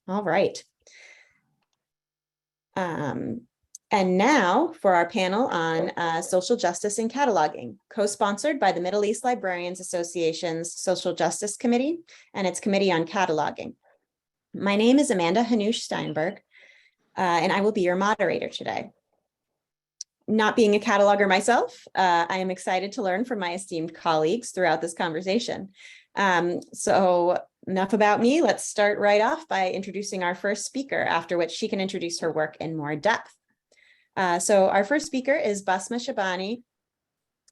All right. And now for our panel on social justice and cataloging, co-sponsored by the Middle East Librarians Association's Social Justice Committee and its Committee on Cataloging. My name is Amanda Hanush Steinberg, and I will be your moderator today. Not being a cataloger myself, I am excited to learn from my esteemed colleagues throughout this conversation. So enough about me. Let's start right off by introducing our first speaker, after which she can introduce her work in more depth. So our first speaker is Basma Shabani,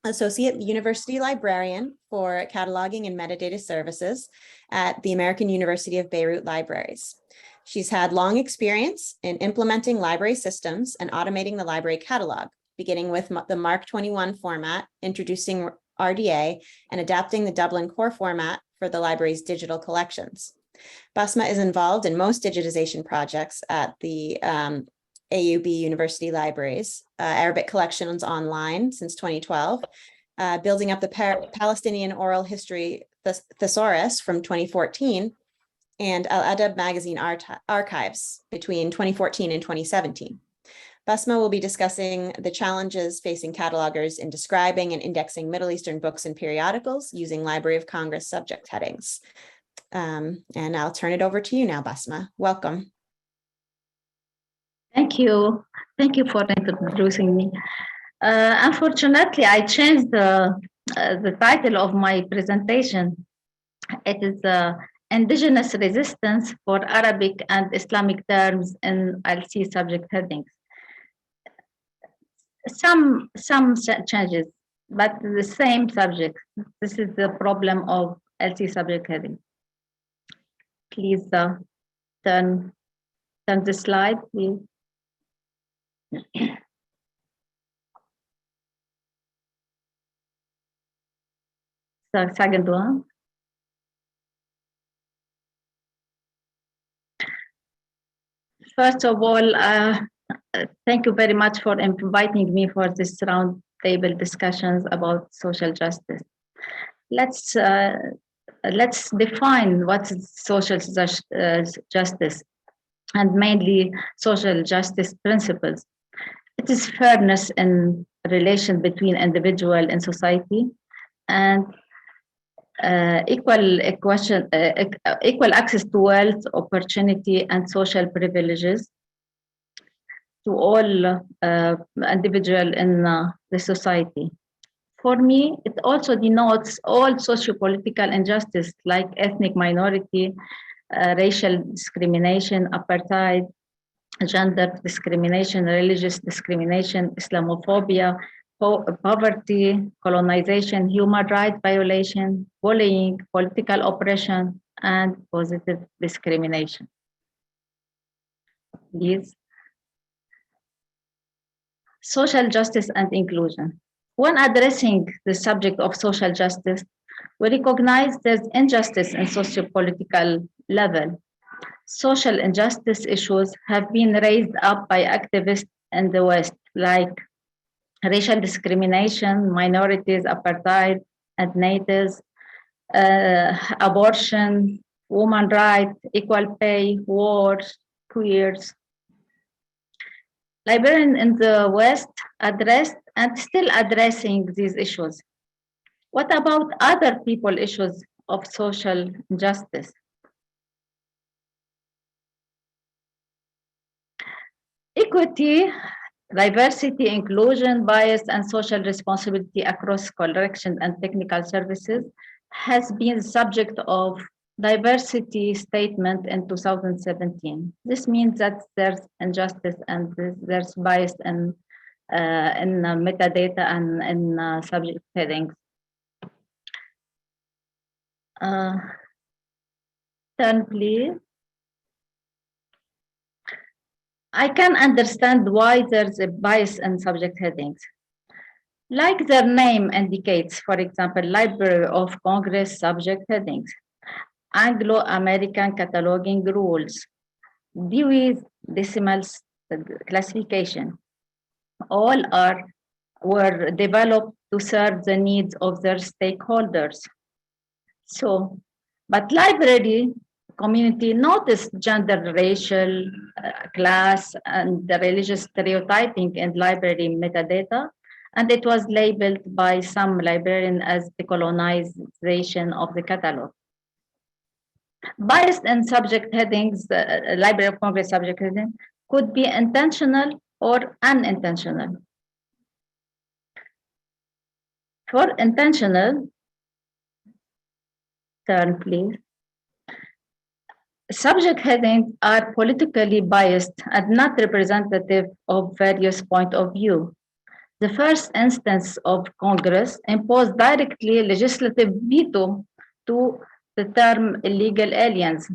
Associate University Librarian for Cataloging and Metadata Services at the American University of Beirut Libraries. She's had long experience in implementing library systems and automating the library catalog, beginning with the Mark 21 format, introducing RDA, and adapting the Dublin Core format for the library's digital collections. Basma is involved in most digitization projects at the AUB University Libraries, Arabic Collections Online since 2012, building up the Palestinian Oral History Thesaurus from 2014, and Al-Adab Magazine Archives between 2014 and 2017. Basma will be discussing the challenges facing catalogers in describing and indexing Middle Eastern books and periodicals using Library of Congress subject headings. And I'll turn it over to you now, Basma. Welcome. Thank you. Thank you for introducing me. Unfortunately, I changed the title of my presentation. It is Indigenous Resistance for Arabic and Islamic Terms in LC subject headings. Some changes, but the same subject. This is the problem of LC subject heading. Please turn the slide, please. The second one. First of all, thank you very much for inviting me for this roundtable discussions about social justice. Let's define what is social justice, and mainly social justice principles. It is fairness in relation between individual and society, and equal access to wealth, opportunity, and social privileges to all individuals in the society. For me, it also denotes all socio-political injustice like ethnic minority, racial discrimination, apartheid, gender discrimination, religious discrimination, Islamophobia, poverty, colonization, human rights violation, bullying, political oppression, and positive discrimination. Please. Social justice and inclusion. When addressing the subject of social justice, we recognize there's injustice in socio-political level. Social injustice issues have been raised up by activists in the West, like racial discrimination, minorities, apartheid, and natives, abortion, women's rights, equal pay, wars, queers. Librarians in the West addressed and still addressing these issues. What about other people issues of social justice? Equity, diversity, inclusion, bias, and social responsibility across correction and technical services has been subject of diversity statement in 2017. This means that there's injustice and there's bias in metadata and in subject headings. Turn, please. I can understand why there's a bias in subject headings. Like their name indicates, for example, Library of Congress subject headings, Anglo-American cataloging rules, Dewey's decimal classification, all were developed to serve the needs of their stakeholders. So, but library community noticed gender, racial, class, and the religious stereotyping in library metadata, and it was labeled by some librarians as decolonization of the catalog. Bias in subject headings, Library of Congress subject heading, could be intentional or unintentional. For intentional, turn please. Subject headings are politically biased and not representative of various points of view. The first instance of Congress imposed directly legislative veto to the term illegal aliens.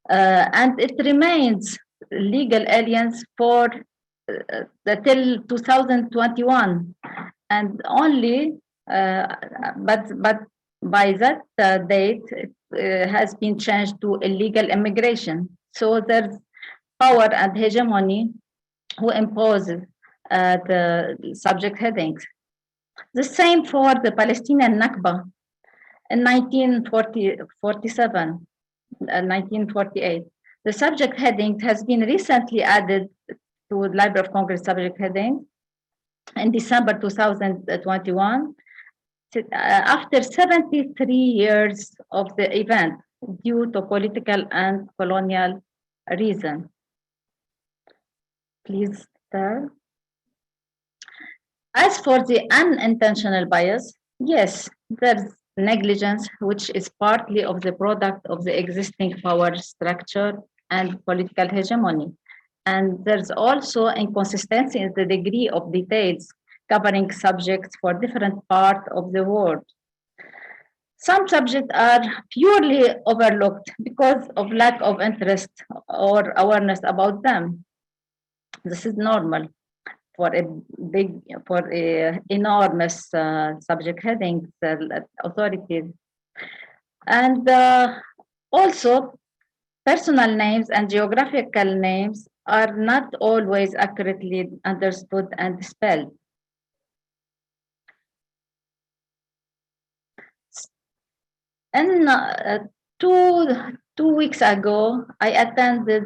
And it remains legal aliens for till 2021. And only, but by that date, it has been changed to illegal immigration. So there's power and hegemony who imposes the subject headings. The same for the Palestinian Nakba in 1947, 1948. The subject heading has been recently added to the Library of Congress subject heading in December 2021, after 73 years of the event due to political and colonial reason. Please turn. As for the unintentional bias, yes, there's negligence, which is partly of the product of the existing power structure and political hegemony. And there's also inconsistency in the degree of details covering subjects for different parts of the world. Some subjects are purely overlooked because of lack of interest or awareness about them. This is normal for enormous subject headings, authorities. And also, personal names and geographical names are not always accurately understood and spelled. And 2 weeks ago, I attended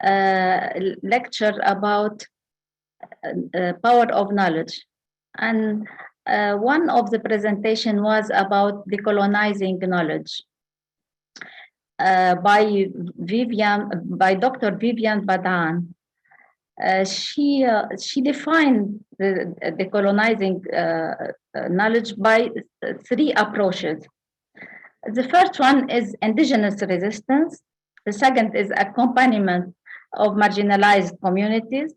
a lecture about power of knowledge. And one of the presentation was about decolonizing knowledge by Dr. Vivian Badan. She defined the decolonizing knowledge by 3 approaches. The first one is indigenous resistance. The second is accompaniment of marginalized communities.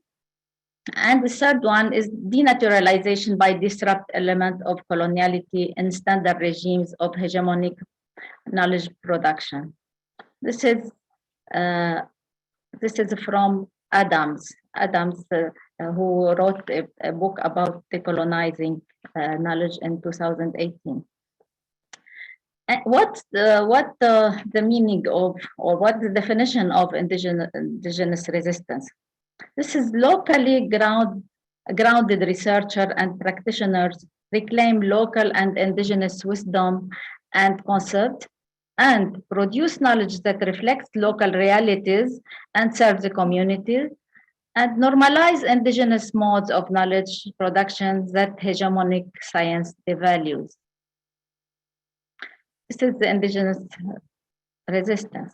And the third one is denaturalization by disrupt element of coloniality in standard regimes of hegemonic knowledge production. This is from Adams, who wrote a book about decolonizing knowledge in 2018. And what the meaning of, or what the definition of indigenous resistance? This is locally grounded researcher and practitioners reclaim local and indigenous wisdom and concept and produce knowledge that reflects local realities and serves the community, and normalize indigenous modes of knowledge production that hegemonic science devalues. This is the indigenous resistance.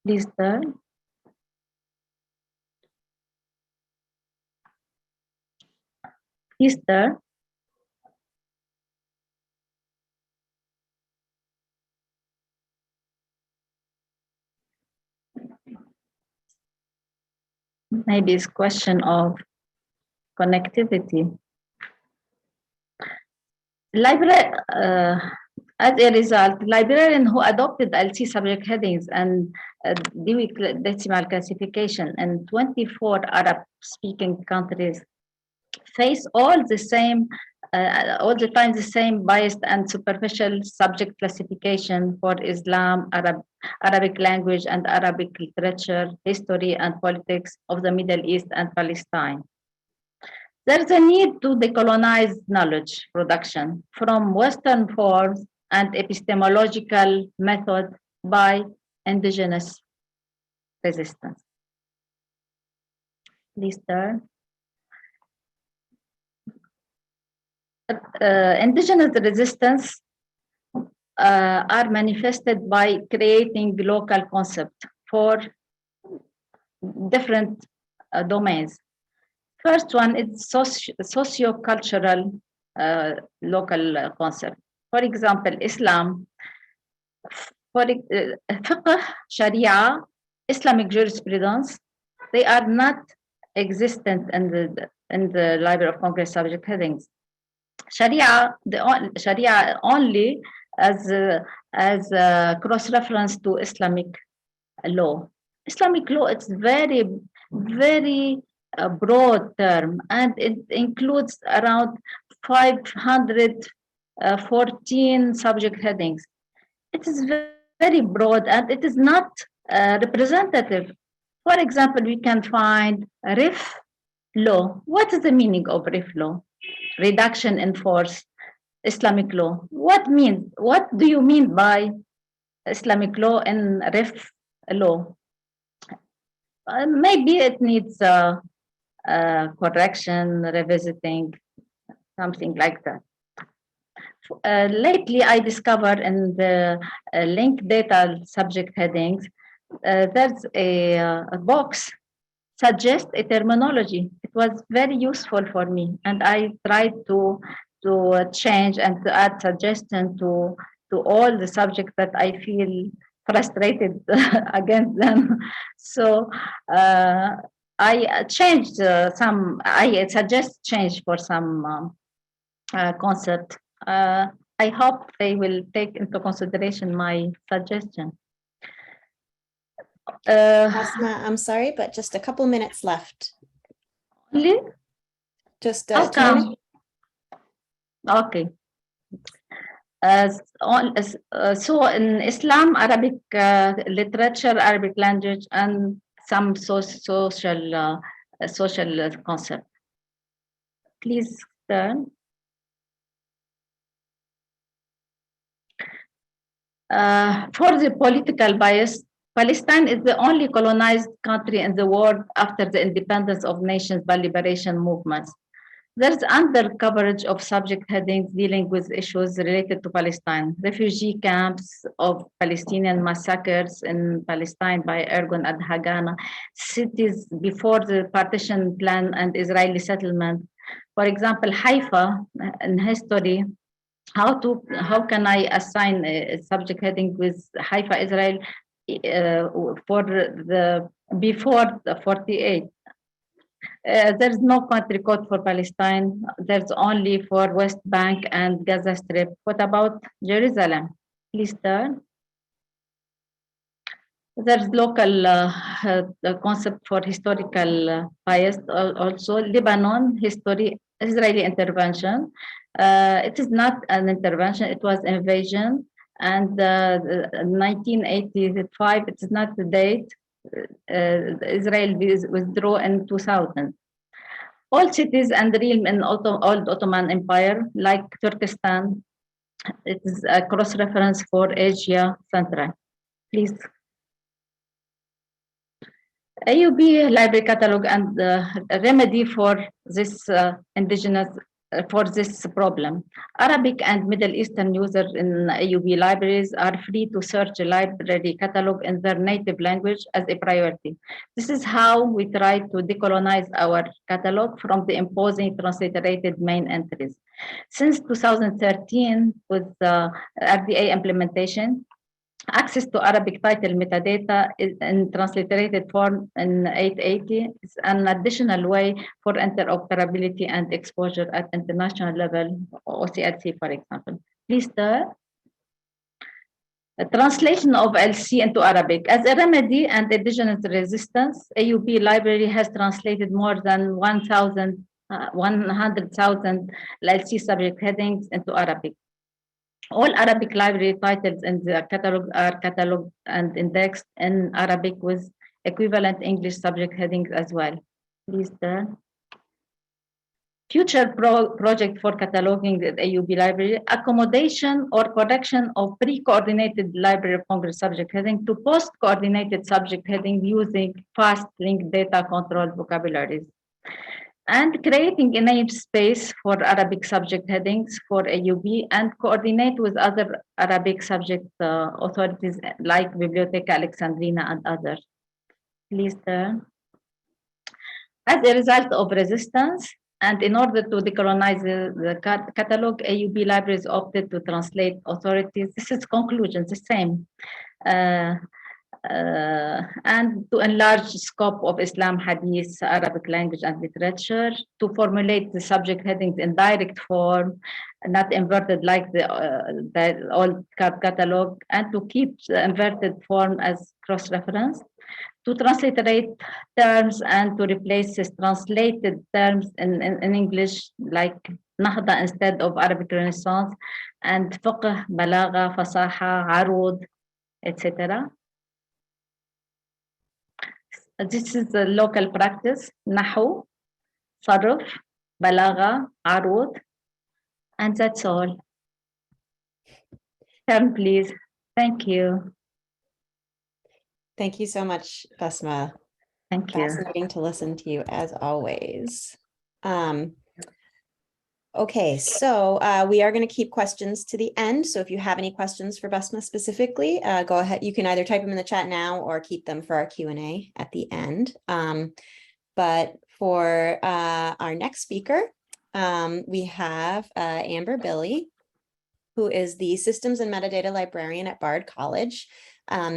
Please turn. Please turn. Maybe it's question of connectivity. As a result, librarians who adopted LC subject headings and Dewey Decimal Classification in 24 Arab-speaking countries face all the time the same biased and superficial subject classification for Islam, Arabic language and Arabic literature, history and politics of the Middle East and Palestine. There's a need to decolonize knowledge production from Western forms and epistemological method by indigenous resistance. Please turn. Indigenous resistance are manifested by creating local concepts for different domains. First one is socio-cultural local concept. For example, Islam, fiqh, Sharia, Islamic jurisprudence, they are not existent in the Library of Congress subject headings. Sharia only as a cross-reference to Islamic law. Islamic law, it's very, very broad term, and it includes around 514 subject headings. It is very broad, and it is not representative. For example, we can find RIF law. What is the meaning of RIF law? Reduction in force, Islamic law. What do you mean by Islamic law and RIF law? Maybe it needs correction, revisiting, something like that. Lately, I discovered in the linked data subject headings, there's a box suggest a terminology. It was very useful for me, and I tried to change and to add suggestion to all the subjects that I feel frustrated against them. So I changed some. I suggest change for some concept. I hope they will take into consideration my suggestion. Asma, I'm sorry, but just a couple minutes left. Really? Just How 2 minutes. come? Okay. So in Islam, Arabic literature, Arabic language, and some social concept. Please turn. For the political bias, Palestine is the only colonized country in the world after the independence of nations by liberation movements. There's under coverage of subject headings dealing with issues related to Palestine, refugee camps of Palestinian massacres in Palestine by Ergun and Hagana, cities before the partition plan and Israeli settlement. For example, Haifa in history. How can I assign a subject heading with Haifa, Israel for the before the 48? There's no country code for Palestine. There's only for West Bank and Gaza Strip. What about Jerusalem? Please turn. There's local concept for historical bias also. Lebanon history, Israeli intervention. It is not an intervention, it was invasion. And 1985, it is not the date. Israel withdrew in 2000. All cities and realm in old Ottoman Empire, like Turkestan, it is a cross-reference for Asia Central. Please. AUB library catalog and remedy for this indigenous for this problem. Arabic and Middle Eastern users in AUB libraries are free to search a library catalog in their native language as a priority. This is how we try to decolonize our catalog from the imposing transliterated main entries. Since 2013, with the RDA implementation, access to Arabic title metadata in transliterated form in 880 is an additional way for interoperability and exposure at international level, OCLC, for example. Please, the translation of LC into Arabic. As a remedy and indigenous resistance, AUB library has translated more than 100,000 LC subject headings into Arabic. All Arabic library titles in the catalog are cataloged and indexed in Arabic with equivalent English subject headings as well. Please turn. Future project for cataloging the AUB library, accommodation or correction of pre-coordinated Library of Congress subject heading to post-coordinated subject heading using fast link data control vocabularies. And creating a namespace for Arabic subject headings for AUB and coordinate with other Arabic subject authorities like Biblioteca Alexandrina and others. Please turn. As a result of resistance, and in order to decolonize the catalog, AUB libraries opted to translate authorities. This is conclusion, the same. And to enlarge the scope of Islam, Hadith, Arabic language and literature, to formulate the subject headings in direct form, not inverted like the old catalog, and to keep the inverted form as cross-reference, to transliterate terms and to replace these translated terms in English, like Nahda instead of Arabic Renaissance, and Fiqh, Balagha, Fasaha, Arud, etc. This is the local practice, Nahu, Sarf, Balagha, Arud, and that's all. Turn, please. Thank you. Thank you so much, Basma. Thank you. Fascinating to listen to you as always. Okay, so we are going to keep questions to the end. So if you have any questions for Basma specifically, go ahead. You can either type them in the chat now or keep them for our Q&A at the end. But for our next speaker, we have Amber Billey, who is the Systems and Metadata Librarian at Bard College.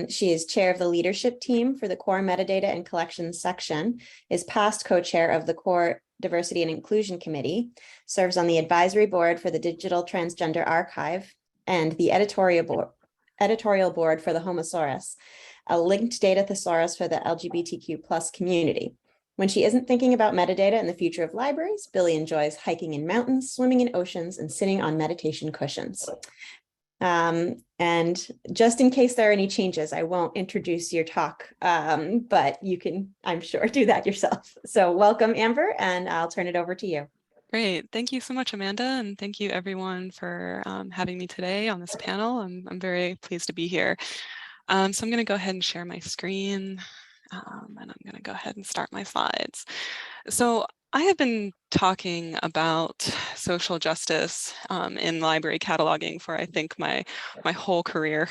She is chair of the leadership team for the Core Metadata and Collection Section, is past co-chair of the Core Diversity and Inclusion Committee, serves on the advisory board for the Digital Transgender Archive and the editorial board for the Homosaurus, a linked data thesaurus for the LGBTQ+ community. When she isn't thinking about metadata and the future of libraries, Billey enjoys hiking in mountains, swimming in oceans, and sitting on meditation cushions. And just in case there are any changes, I won't introduce your talk, but you can, I'm sure, do that yourself. So welcome, Amber, and I'll turn it over to you. Great. Thank you so much, Amanda, and thank you everyone for having me today on this panel. I'm very pleased to be here. So I'm going to go ahead and share my screen, and I'm going to go ahead and start my slides. So I have been talking about social justice in library cataloging for, I think, my whole career.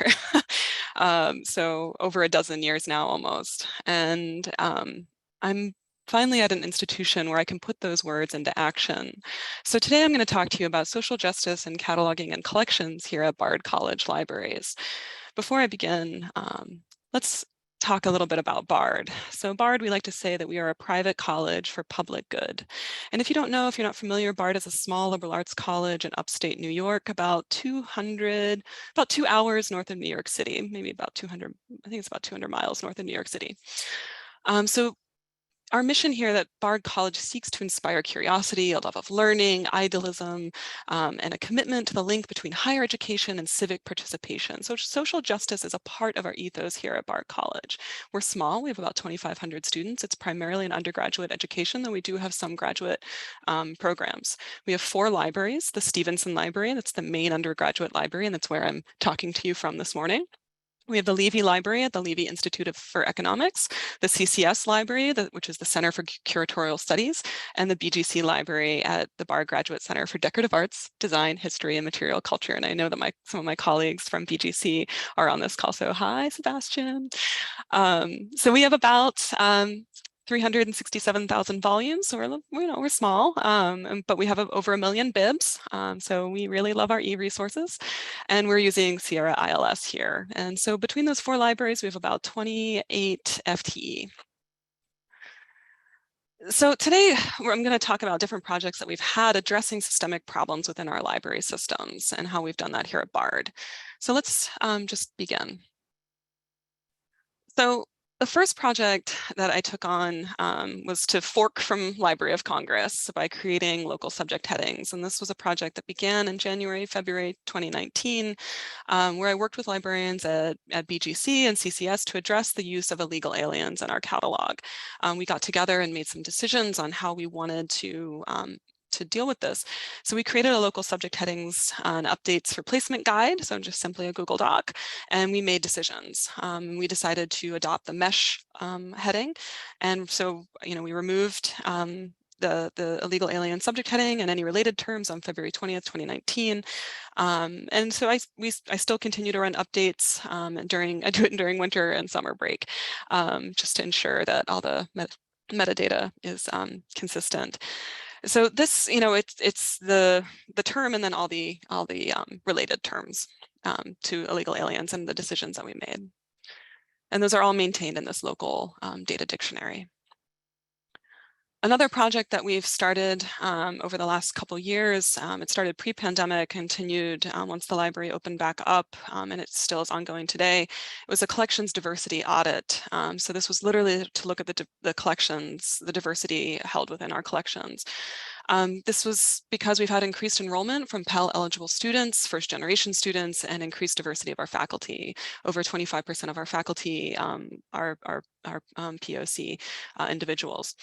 So over a dozen years now almost. And I'm finally at an institution where I can put those words into action. So today I'm going to talk to you about social justice and cataloging and collections here at Bard College Libraries. Before I begin, let's talk a little bit about Bard. So Bard, we like to say that we are a private college for public good. And if you don't know, if you're not familiar, Bard is a small liberal arts college in upstate New York, about 2 hours north of New York City, maybe about 200, I think it's about 200 miles north of New York City. So our mission here at Bard College seeks to inspire curiosity, a love of learning, idealism, and a commitment to the link between higher education and civic participation. So social justice is a part of our ethos here at Bard College. We're small, we have about 2,500 students. It's primarily an undergraduate education, though we do have some graduate programs. We have 4 libraries, the Stevenson Library, that's the main undergraduate library, and that's where I'm talking to you from this morning. We have the Levy Library at the Levy Institute for Economics, the CCS Library, which is the Center for Curatorial Studies, and the BGC Library at the Bard Graduate Center for Decorative Arts, Design, History, and Material Culture. And I know that some of my colleagues from BGC are on this call, so hi, Sebastian. So we have about 367,000 volumes, so we're small, but we have over 1 million bibs, so we really love our e-resources, and we're using Sierra ILS here. And so between those 4 libraries, we have about 28 FTE. So today, I'm going to talk about different projects that we've had addressing systemic problems within our library systems and how we've done that here at Bard. So let's just begin. So the first project that I took on was to fork from Library of Congress by creating local subject headings. And this was a project that began in February 2019, where I worked with librarians at BGC and CCS to address the use of illegal aliens in our catalog. We got together and made some decisions on how we wanted to to deal with this. So we created a local subject headings and updates for placement guide, so just simply a Google Doc, and we made decisions. We decided to adopt the mesh heading, and so we removed the illegal alien subject heading and any related terms on February 20th, 2019. And so I still continue to run updates I do it during winter and summer break, just to ensure that all the metadata is consistent. So this, it's the term and then all the related terms to illegal aliens and the decisions that we made. And those are all maintained in this local data dictionary. Another project that we've started over the last couple years, it started pre-pandemic, continued once the library opened back up, and it still is ongoing today. It was a collections diversity audit. So this was literally to look at the collections, the diversity held within our collections. This was because we've had increased enrollment from Pell eligible students, first generation students, and increased diversity of our faculty. Over 25% of our faculty are POC individuals.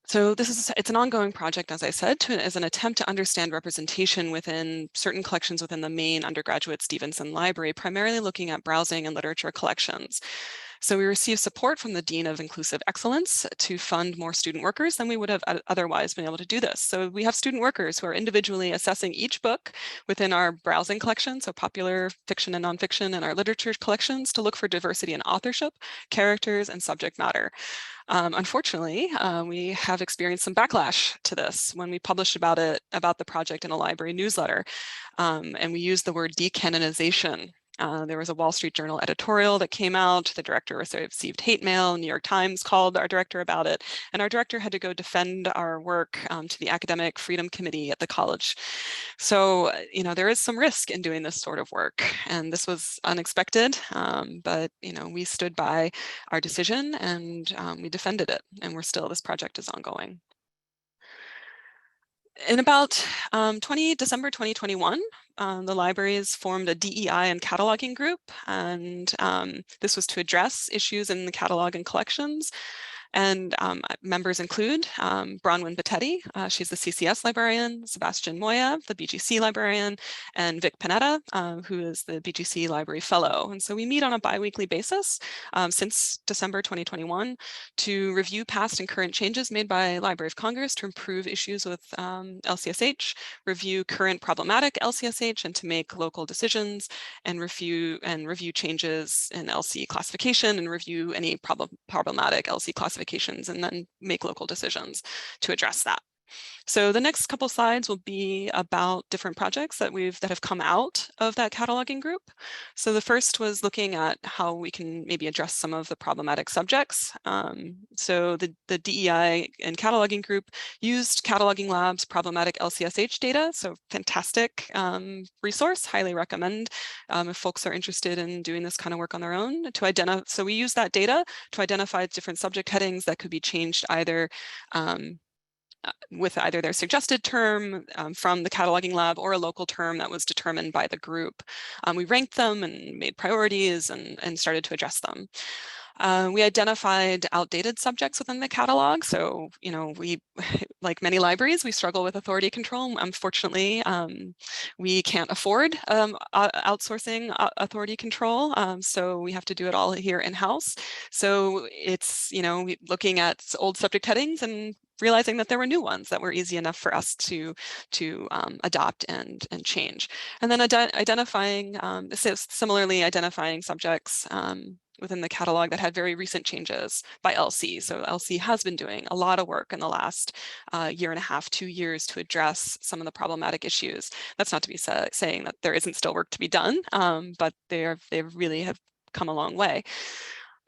So it's an ongoing project, as I said, as an attempt to understand representation within certain collections within the main undergraduate Stevenson Library, primarily looking at browsing and literature collections. So we received support from the Dean of Inclusive Excellence to fund more student workers than we would have otherwise been able to do this. So we have student workers who are individually assessing each book within our browsing collection, so popular fiction and nonfiction, and our literature collections to look for diversity in authorship, characters, and subject matter. Unfortunately, we have experienced some backlash to this when we published about the project in a library newsletter, and we used the word decanonization. There was a Wall Street Journal editorial that came out. The director received hate mail. New York Times called our director about it, and our director had to go defend our work to the Academic Freedom Committee at the college. So, there is some risk in doing this sort of work, and this was unexpected, but, we stood by our decision and we defended it, and this project is ongoing. In about December 2021, the libraries formed a DEI and cataloging group, and this was to address issues in the catalog and collections. And members include Bronwyn Battetti, she's the CCS librarian, Sebastian Moya, the BGC librarian, and Vic Panetta, who is the BGC Library Fellow. And so we meet on a bi-weekly basis since December 2021 to review past and current changes made by Library of Congress to improve issues with LCSH, review current problematic LCSH, and to make local decisions and review changes in LC classification and review any problematic LC classifications, and then make local decisions to address that. So the next couple slides will be about different projects that have come out of that cataloging group. So the first was looking at how we can maybe address some of the problematic subjects. So the DEI and cataloging group used Cataloging Lab's problematic LCSH data. So fantastic resource, highly recommend if folks are interested in doing this kind of work on their own to identify. So we use that data to identify different subject headings that could be changed either with either their suggested term from the Cataloging Lab or a local term that was determined by the group. We ranked them and made priorities and started to address them. We identified outdated subjects within the catalog. So, we, like many libraries, we struggle with authority control. Unfortunately, we can't afford outsourcing authority control. So we have to do it all here in-house. So it's, looking at old subject headings and realizing that there were new ones that were easy enough for us to adopt and change. And then similarly identifying subjects within the catalog that had very recent changes by LC. So LC has been doing a lot of work in the last year and a half, 2 years to address some of the problematic issues. That's not to be saying that there isn't still work to be done, but they really have come a long way.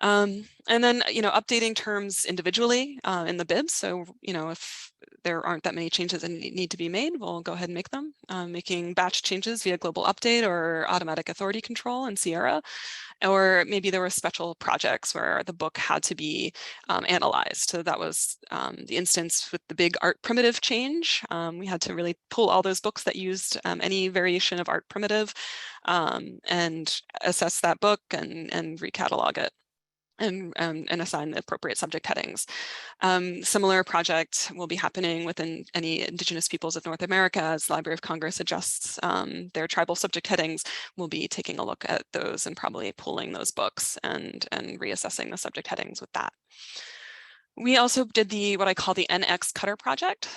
And then, updating terms individually in the bibs. So, if there aren't that many changes that need to be made, we'll go ahead and make them. Making batch changes via global update or automatic authority control in Sierra. Or maybe there were special projects where the book had to be analyzed. So that was the instance with the big art primitive change. We had to really pull all those books that used any variation of art primitive and assess that book and recatalog it. and assign the appropriate subject headings. Similar project will be happening within any Indigenous peoples of North America as the Library of Congress adjusts their tribal subject headings. We'll be taking a look at those and probably pulling those books and reassessing the subject headings with that. We also did what I call the NX Cutter project.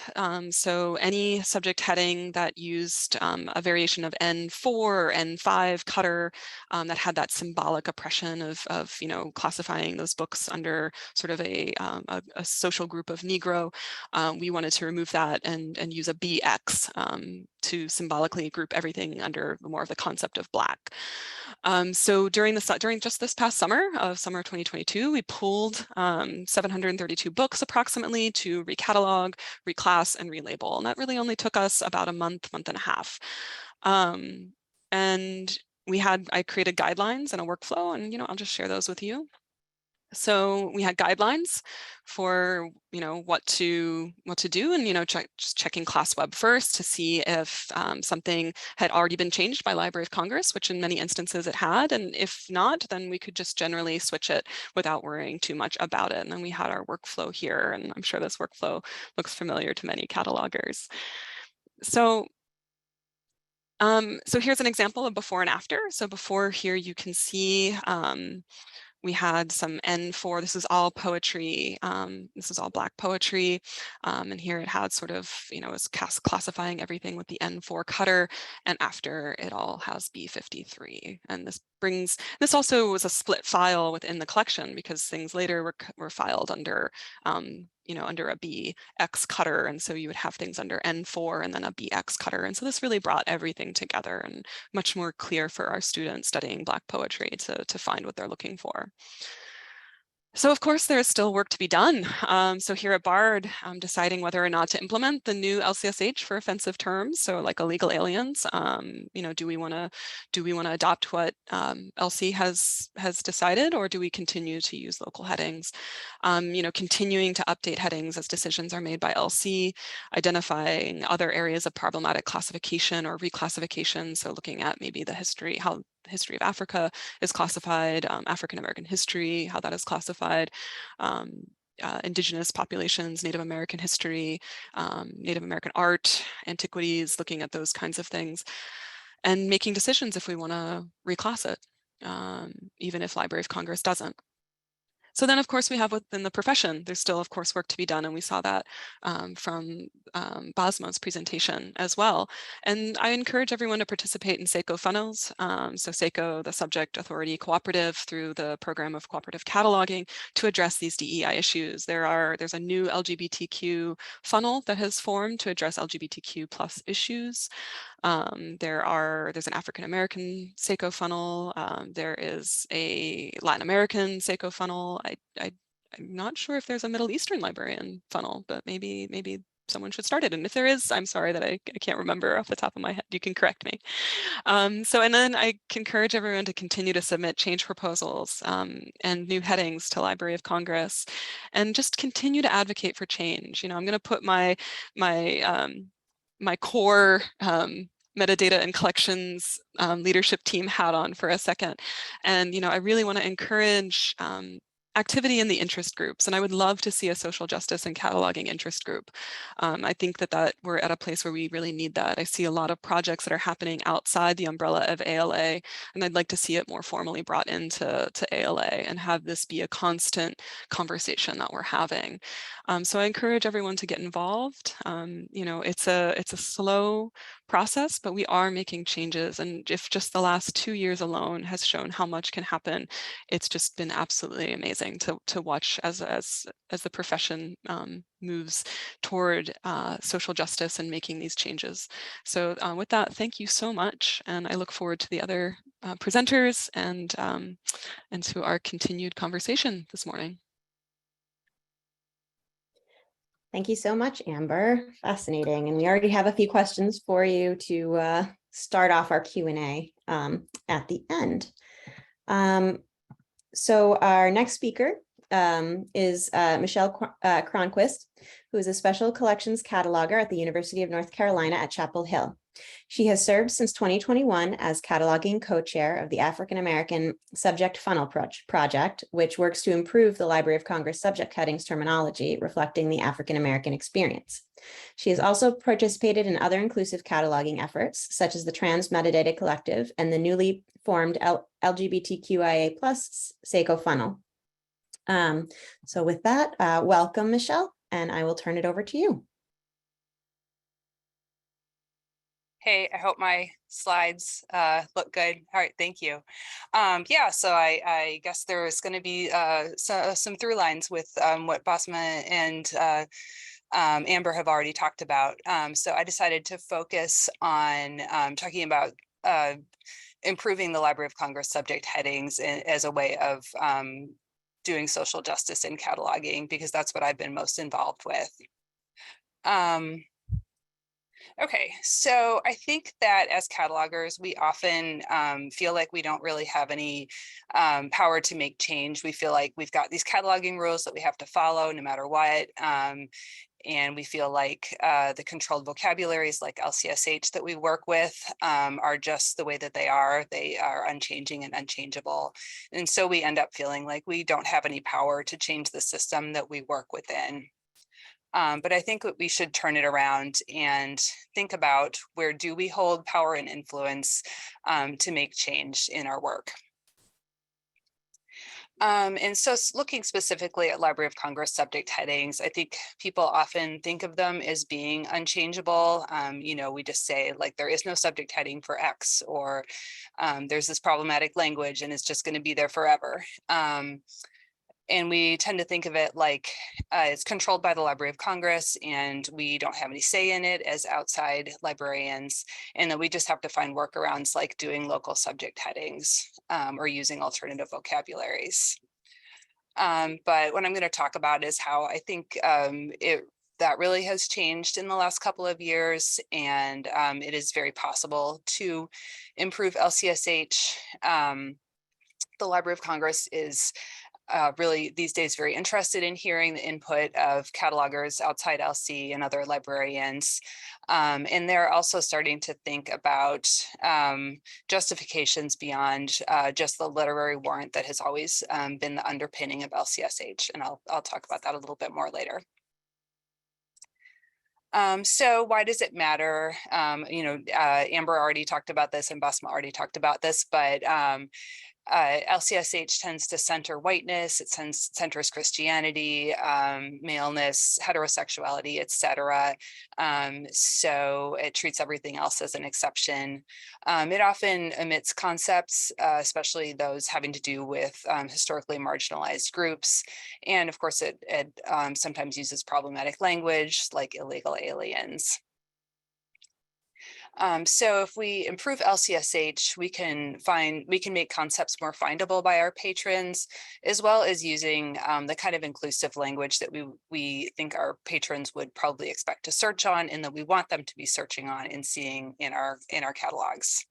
So any subject heading that used a variation of N4 or N5 cutter that had that symbolic oppression of classifying those books under sort of a social group of Negro, we wanted to remove that and use a BX to symbolically group everything under more of the concept of Black. So during just this past summer of 2022, we pulled 732 books approximately to recatalog, reclass, and relabel. And that really only took us about a month and a half. And I created guidelines and a workflow, and I'll just share those with you. So we had guidelines for what to do, and just checking ClassWeb first to see if something had already been changed by Library of Congress, which in many instances it had, and if not, then we could just generally switch it without worrying too much about it. And then we had our workflow here, and I'm sure this workflow looks familiar to many catalogers. So here's an example of before and after. So before here you can see we had some N4, this is all poetry, this is all Black poetry, and here it had sort of, is classifying everything with the N4 cutter, and after it all has B53. And this also was a split file within the collection because things later were filed under under a BX cutter, and so you would have things under N4 and then a BX cutter, and so this really brought everything together and much more clear for our students studying Black poetry to find what they're looking for. So of course there is still work to be done. So here at BARD, I'm deciding whether or not to implement the new LCSH for offensive terms, so like illegal aliens. Do we want to adopt what LC has decided, or do we continue to use local headings? Continuing to update headings as decisions are made by LC, identifying other areas of problematic classification or reclassification. So looking at maybe how the history of Africa is classified, African American history, how that is classified, Indigenous populations, Native American history, Native American art, antiquities, looking at those kinds of things, and making decisions if we want to reclass it, even if Library of Congress doesn't. So then, of course, we have within the profession, there's still, of course, work to be done. And we saw that from Basma's presentation as well. And I encourage everyone to participate in SACO funnels. So SACO, the Subject Authority Cooperative, through the program of cooperative cataloging to address these DEI issues. There's a new LGBTQ funnel that has formed to address LGBTQ plus issues. There's an African American SACO funnel. There is a Latin American SACO funnel. I'm not sure if there's a Middle Eastern librarian funnel, but maybe someone should start it. And if there is, I'm sorry that I can't remember off the top of my head. You can correct me. And then I encourage everyone to continue to submit change proposals and new headings to Library of Congress, and just continue to advocate for change. I'm going to put my core metadata and collections leadership team hat on for a second. And, I really want to encourage activity in the interest groups. And I would love to see a social justice and cataloging interest group. I think that we're at a place where we really need that. I see a lot of projects that are happening outside the umbrella of ALA, and I'd like to see it more formally brought into ALA and have this be a constant conversation that we're having. So I encourage everyone to get involved. It's a slow process, but we are making changes. And if just the last 2 years alone has shown how much can happen, it's just been absolutely amazing to watch as the profession moves toward social justice and making these changes. So with that, thank you so much. And I look forward to the other presenters and to our continued conversation this morning. Thank you so much, Amber. Fascinating. And we already have a few questions for you to start off our Q&A at the end. So our next speaker is Michelle Cronquist, who is a special collections cataloger at the University of North Carolina at Chapel Hill. She has served since 2021 as cataloging co-chair of the African American Subject Funnel Project, which works to improve the Library of Congress subject headings terminology reflecting the African American experience. She has also participated in other inclusive cataloging efforts, such as the Trans Metadata Collective and the newly formed LGBTQIA+ SACO funnel. So with that, welcome, Michelle, and I will turn it over to you. Hey, I hope my slides look good. All right, thank you. Yeah, so I guess there's going to be some through lines with what Basma and Amber have already talked about. So I decided to focus on talking about improving the Library of Congress subject headings as a way of doing social justice in cataloging, because that's what I've been most involved with. Okay, so I think that as catalogers, we often feel like we don't really have any power to make change. We feel like we've got these cataloging rules that we have to follow no matter what. And we feel like the controlled vocabularies like LCSH that we work with are just the way that they are. They are unchanging and unchangeable. And so we end up feeling like we don't have any power to change the system that we work within. But I think that we should turn it around and think about, where do we hold power and influence to make change in our work? And so looking specifically at Library of Congress subject headings, I think people often think of them as being unchangeable. You know, we just say like, there is no subject heading for X, or there's this problematic language and it's just going to be there forever. And we tend to think of it like it's controlled by the Library of Congress and we don't have any say in it as outside librarians, and that we just have to find workarounds like doing local subject headings or using alternative vocabularies. But what I'm going to talk about is how I think that really has changed in the last couple of years, and it is very possible to improve LCSH. The Library of Congress is really these days very interested in hearing the input of catalogers outside LC and other librarians. And they're also starting to think about justifications beyond just the literary warrant that has always been the underpinning of LCSH. And I'll talk about that a little bit more later. So why does it matter? You know, Amber already talked about this and Basma already talked about this, but LCSH tends to center whiteness, it centers Christianity, maleness, heterosexuality, etc. So it treats everything else as an exception. It often omits concepts, especially those having to do with historically marginalized groups. And of course, it sometimes uses problematic language like illegal aliens. So if we improve LCSH, we can make concepts more findable by our patrons, as well as using the kind of inclusive language that we think our patrons would probably expect to search on, and that we want them to be searching on and seeing in our catalogs.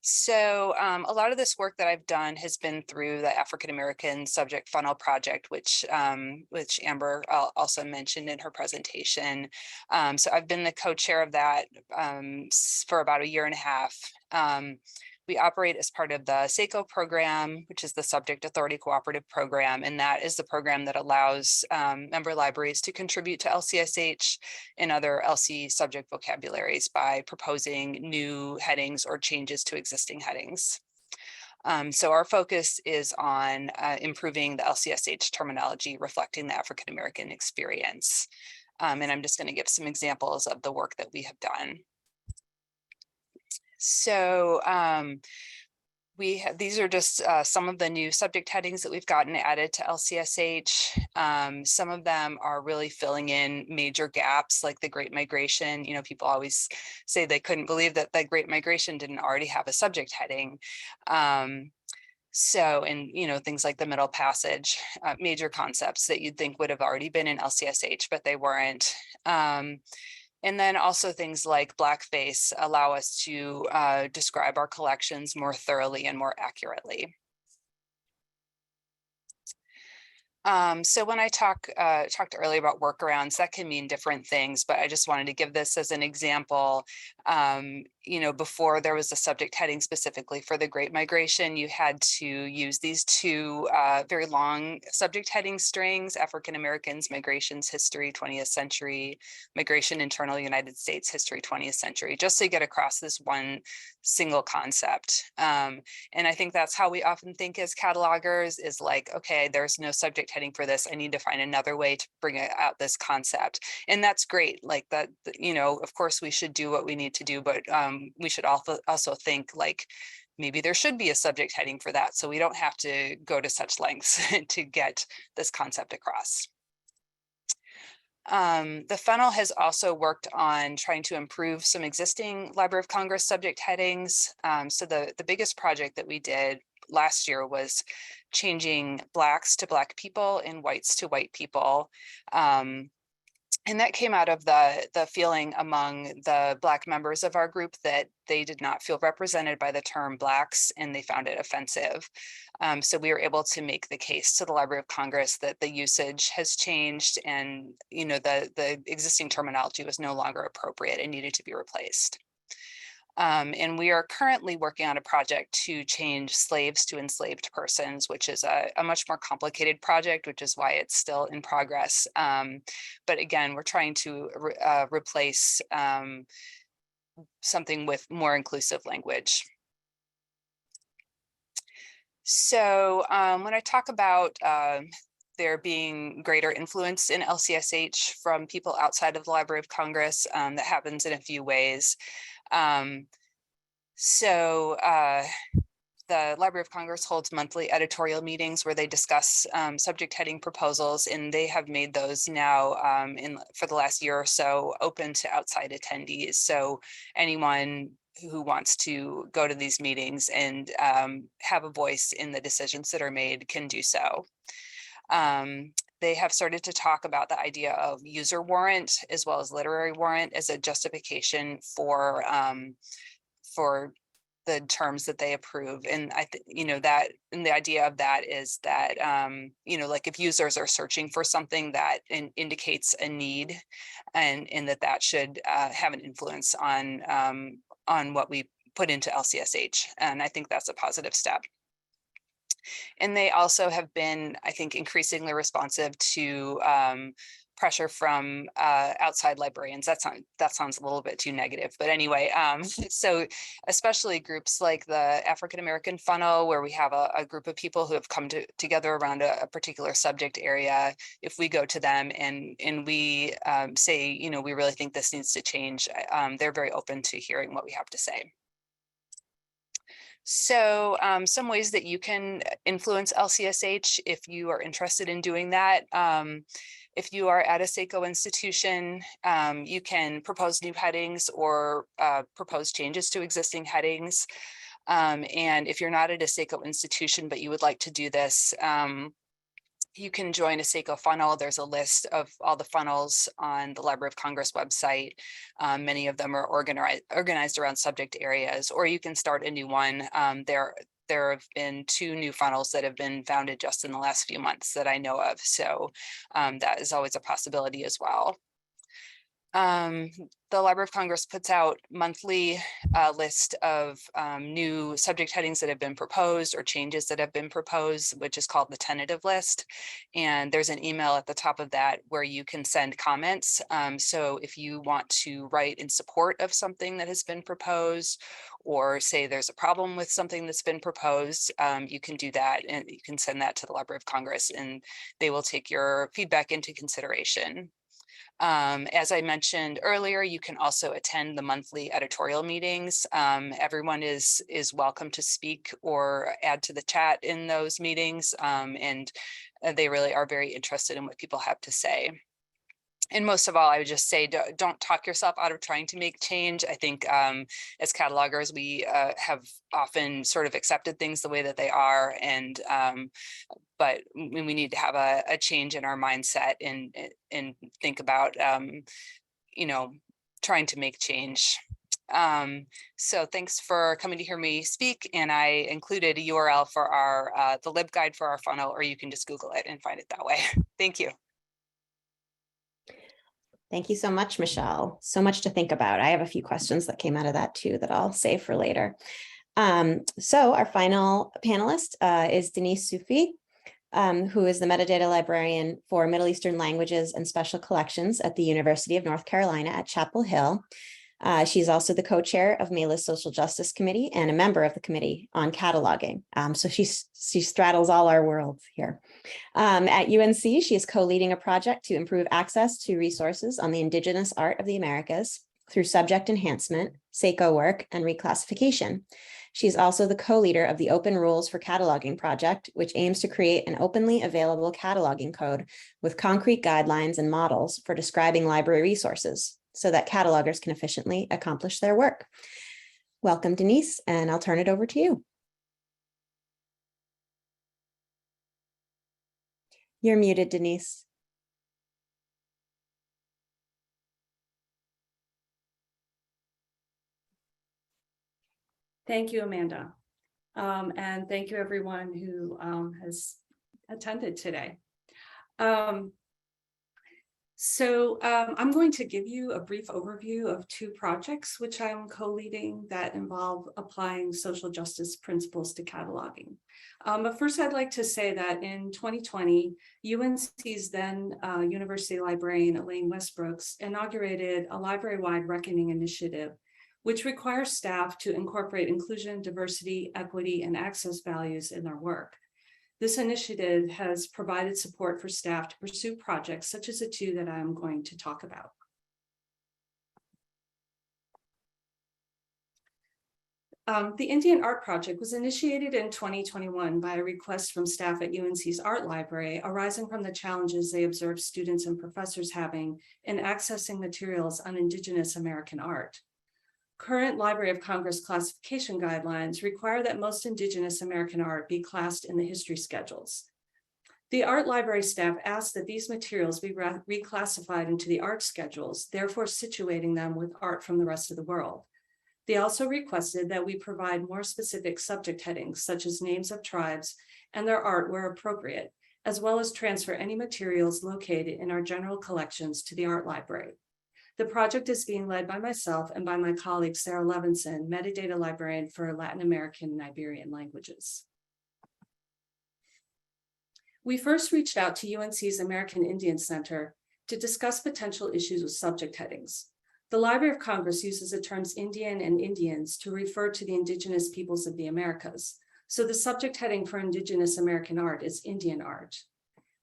So a lot of this work that I've done has been through the African American Subject Funnel Project, which Amber also mentioned in her presentation. So I've been the co-chair of that for about 1.5 years. We operate as part of the SACO program, which is the Subject Authority Cooperative Program, and that is the program that allows member libraries to contribute to LCSH and other LC subject vocabularies by proposing new headings or changes to existing headings. So our focus is on improving the LCSH terminology reflecting the African American experience. And I'm just going to give some examples of the work that we have done. So these are just some of the new subject headings that we've gotten added to LCSH. Some of them are really filling in major gaps, like the Great Migration. You know, people always say they couldn't believe that the Great Migration didn't already have a subject heading. So, and you know, things like the Middle Passage, major concepts that you'd think would have already been in LCSH, but they weren't. And then also things like blackface allow us to describe our collections more thoroughly and more accurately. So when I talked earlier about workarounds, that can mean different things, but I just wanted to give this as an example. Before there was a subject heading specifically for the Great Migration, you had to use these two very long subject heading strings: African Americans, Migrations History, 20th Century, Migration, Internal United States History, 20th Century, just to get across this one single concept. And I think that's how we often think as catalogers, is like, okay, there's no subject heading for this. I need to find another way to bring out this concept. And that's great. Like that, of course we should do what we need to do, but we should also think like, maybe there should be a subject heading for that, so we don't have to go to such lengths to get this concept across. The funnel has also worked on trying to improve some existing Library of Congress subject headings. So the biggest project that we did last year was changing Blacks to Black people and whites to white people. And that came out of the feeling among the Black members of our group that they did not feel represented by the term Blacks, and they found it offensive. So we were able to make the case to the Library of Congress that the usage has changed, and the existing terminology was no longer appropriate and needed to be replaced. And we are currently working on a project to change slaves to enslaved persons, which is a much more complicated project, which is why it's still in progress. But again, we're trying to replace something with more inclusive language. So when I talk about there being greater influence in LCSH from people outside of the Library of Congress, that happens in a few ways. The Library of Congress holds monthly editorial meetings where they discuss subject heading proposals, and they have made those now for the last year or so open to outside attendees. So anyone who wants to go to these meetings and have a voice in the decisions that are made can do so. They have started to talk about the idea of user warrant as well as literary warrant as a justification for the terms that they approve. And I think, and the idea of that is that, like if users are searching for something that indicates a need, and that should have an influence on what we put into LCSH. And I think that's a positive step. And they also have been, I think, increasingly responsive to pressure from outside librarians. That sounds a little bit too negative, but anyway, so especially groups like the African American Funnel, where we have a group of people who have come together around a particular subject area. If we go to them and we say, we really think this needs to change, they're very open to hearing what we have to say. So some ways that you can influence LCSH if you are interested in doing that. If you are at a SACO institution, you can propose new headings or propose changes to existing headings. And if you're not at a SACO institution, but you would like to do this, you can join a SACO funnel. There's a list of all the funnels on the Library of Congress website. Many of them are organized around subject areas, or you can start a new one. There have been 2 new funnels that have been founded just in the last few months that I know of. So that is always a possibility as well. The Library of Congress puts out monthly list of new subject headings that have been proposed or changes that have been proposed, which is called the tentative list. And there's an email at the top of that where you can send comments. So if you want to write in support of something that has been proposed, or say there's a problem with something that's been proposed, you can do that, and you can send that to the Library of Congress, and they will take your feedback into consideration. As I mentioned earlier, you can also attend the monthly editorial meetings. Everyone is welcome to speak or add to the chat in those meetings, and they really are very interested in what people have to say. And most of all, I would just say, don't talk yourself out of trying to make change. I think as catalogers, we have often sort of accepted things the way that they are, and but we need to have a change in our mindset and think about, trying to make change. So thanks for coming to hear me speak. And I included a URL for our the LibGuide for our funnel, or you can just Google it and find it that way. Thank you. Thank you so much, Michelle. So much to think about. I have a few questions that came out of that too that I'll save for later. So our final panelist is Denise Sufi, who is the Metadata Librarian for Middle Eastern Languages and Special Collections at the University of North Carolina at Chapel Hill. She's also the co-chair of MELA's Social Justice Committee and a member of the Committee on Cataloging. So she straddles all our worlds here. At UNC, she is co-leading a project to improve access to resources on the Indigenous art of the Americas through subject enhancement, SACO work, and reclassification. She's also the co-leader of the Open Rules for Cataloging project, which aims to create an openly available cataloging code with concrete guidelines and models for describing library resources, so that catalogers can efficiently accomplish their work. Welcome, Denise, and I'll turn it over to you. You're muted, Denise. Thank you, Amanda. And thank you everyone who has attended today. I'm going to give you a brief overview of two projects which I'm co-leading that involve applying social justice principles to cataloging. But first, I'd like to say that in 2020, UNC's then University Librarian Elaine Westbrooks inaugurated a library-wide reckoning initiative, which requires staff to incorporate inclusion, diversity, equity, and access values in their work. This initiative has provided support for staff to pursue projects such as the two that I'm going to talk about. The Indian Art Project was initiated in 2021 by a request from staff at UNC's Art Library arising from the challenges they observed students and professors having in accessing materials on Indigenous American art. Current Library of Congress classification guidelines require that most Indigenous American art be classed in the history schedules. The Art Library staff asked that these materials be reclassified into the art schedules, therefore situating them with art from the rest of the world. They also requested that we provide more specific subject headings, such as names of tribes and their art where appropriate, as well as transfer any materials located in our general collections to the Art Library. The project is being led by myself and by my colleague, Sarah Levinson, Metadata Librarian for Latin American and Iberian languages. We first reached out to UNC's American Indian Center to discuss potential issues with subject headings. The Library of Congress uses the terms Indian and Indians to refer to the indigenous peoples of the Americas. So the subject heading for Indigenous American art is Indian art.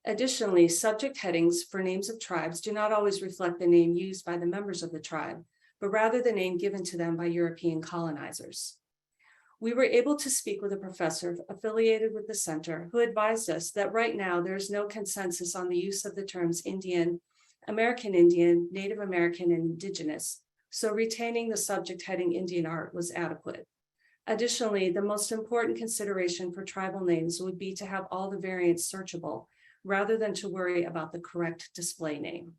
Additionally, subject headings for names of tribes do not always reflect the name used by the members of the tribe, but rather the name given to them by European colonizers. We were able to speak with a professor affiliated with the center who advised us that right now there is no consensus on the use of the terms Indian, American Indian, Native American, and Indigenous, so retaining the subject heading Indian art was adequate. Additionally, the most important consideration for tribal names would be to have all the variants searchable, rather than to worry about the correct display name.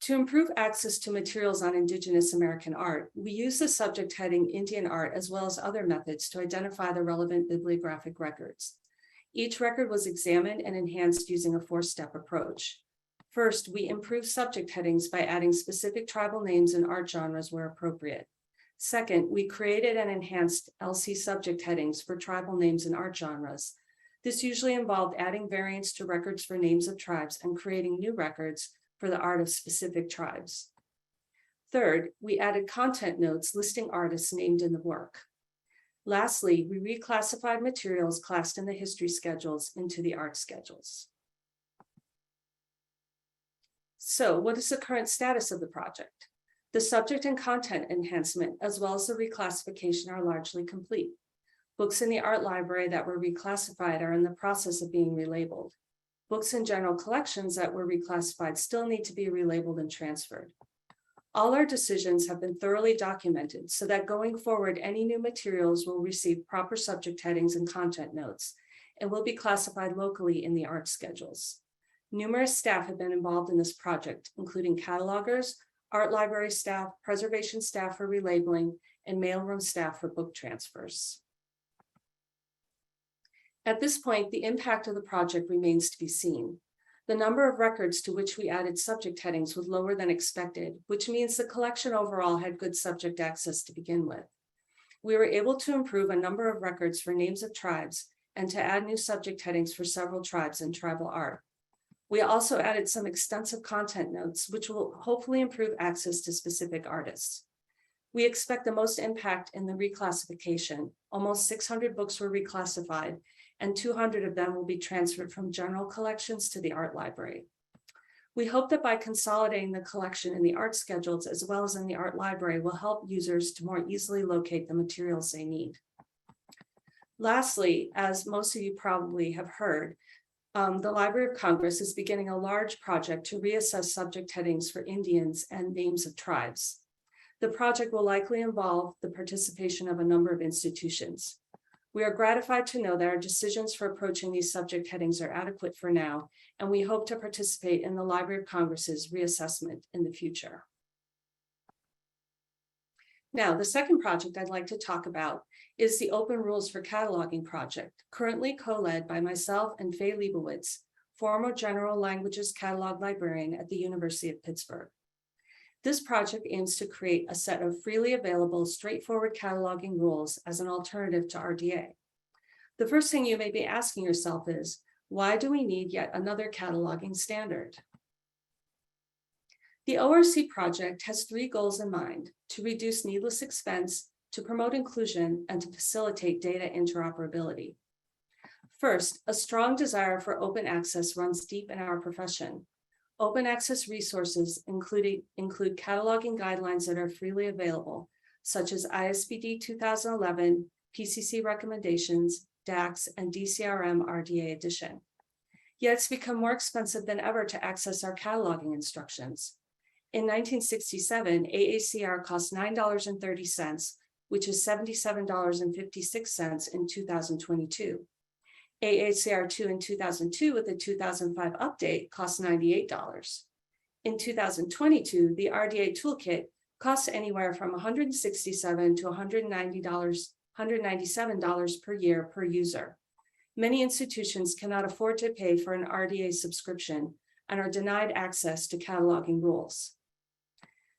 To improve access to materials on Indigenous American art, we use the subject heading Indian art as well as other methods to identify the relevant bibliographic records. Each record was examined and enhanced using a four-step approach. First, we improved subject headings by adding specific tribal names and art genres where appropriate. Second, we created and enhanced LC subject headings for tribal names and art genres. This usually involved adding variants to records for names of tribes and creating new records for the art of specific tribes. Third, we added content notes listing artists named in the work. Lastly, we reclassified materials classed in the history schedules into the art schedules. So what is the current status of the project? The subject and content enhancement, as well as the reclassification, are largely complete. Books in the art library that were reclassified are in the process of being relabeled. Books in general collections that were reclassified still need to be relabeled and transferred. All our decisions have been thoroughly documented so that going forward, any new materials will receive proper subject headings and content notes and will be classified locally in the art schedules. Numerous staff have been involved in this project, including catalogers, art library staff, preservation staff for relabeling, and mailroom staff for book transfers. At this point, the impact of the project remains to be seen. The number of records to which we added subject headings was lower than expected, which means the collection overall had good subject access to begin with. We were able to improve a number of records for names of tribes and to add new subject headings for several tribes and tribal art. We also added some extensive content notes, which will hopefully improve access to specific artists. We expect the most impact in the reclassification. Almost 600 books were reclassified, and 200 of them will be transferred from general collections to the art library. We hope that by consolidating the collection in the art schedules as well as in the art library will help users to more easily locate the materials they need. Lastly, as most of you probably have heard, the Library of Congress is beginning a large project to reassess subject headings for Indians and names of tribes. The project will likely involve the participation of a number of institutions. We are gratified to know that our decisions for approaching these subject headings are adequate for now, and we hope to participate in the Library of Congress's reassessment in the future. Now, the second project I'd like to talk about is the Open Rules for Cataloging project, currently co-led by myself and Faye Leibowitz, former General Languages Catalog Librarian at the University of Pittsburgh. This project aims to create a set of freely available, straightforward cataloging rules as an alternative to RDA. The first thing you may be asking yourself is, why do we need yet another cataloging standard? The ORC project has 3 goals in mind: to reduce needless expense, to promote inclusion, and to facilitate data interoperability. First, a strong desire for open access runs deep in our profession. Open access resources include cataloging guidelines that are freely available, such as ISBD 2011, PCC recommendations, DAX, and DCRM RDA edition. Yet it's become more expensive than ever to access our cataloging instructions. In 1967, AACR cost $9.30, which is $77.56 in 2022. AACR2 in 2002 with the 2005 update cost $98. In 2022, the RDA toolkit costs anywhere from $167 to $197 per year per user. Many institutions cannot afford to pay for an RDA subscription and are denied access to cataloging rules.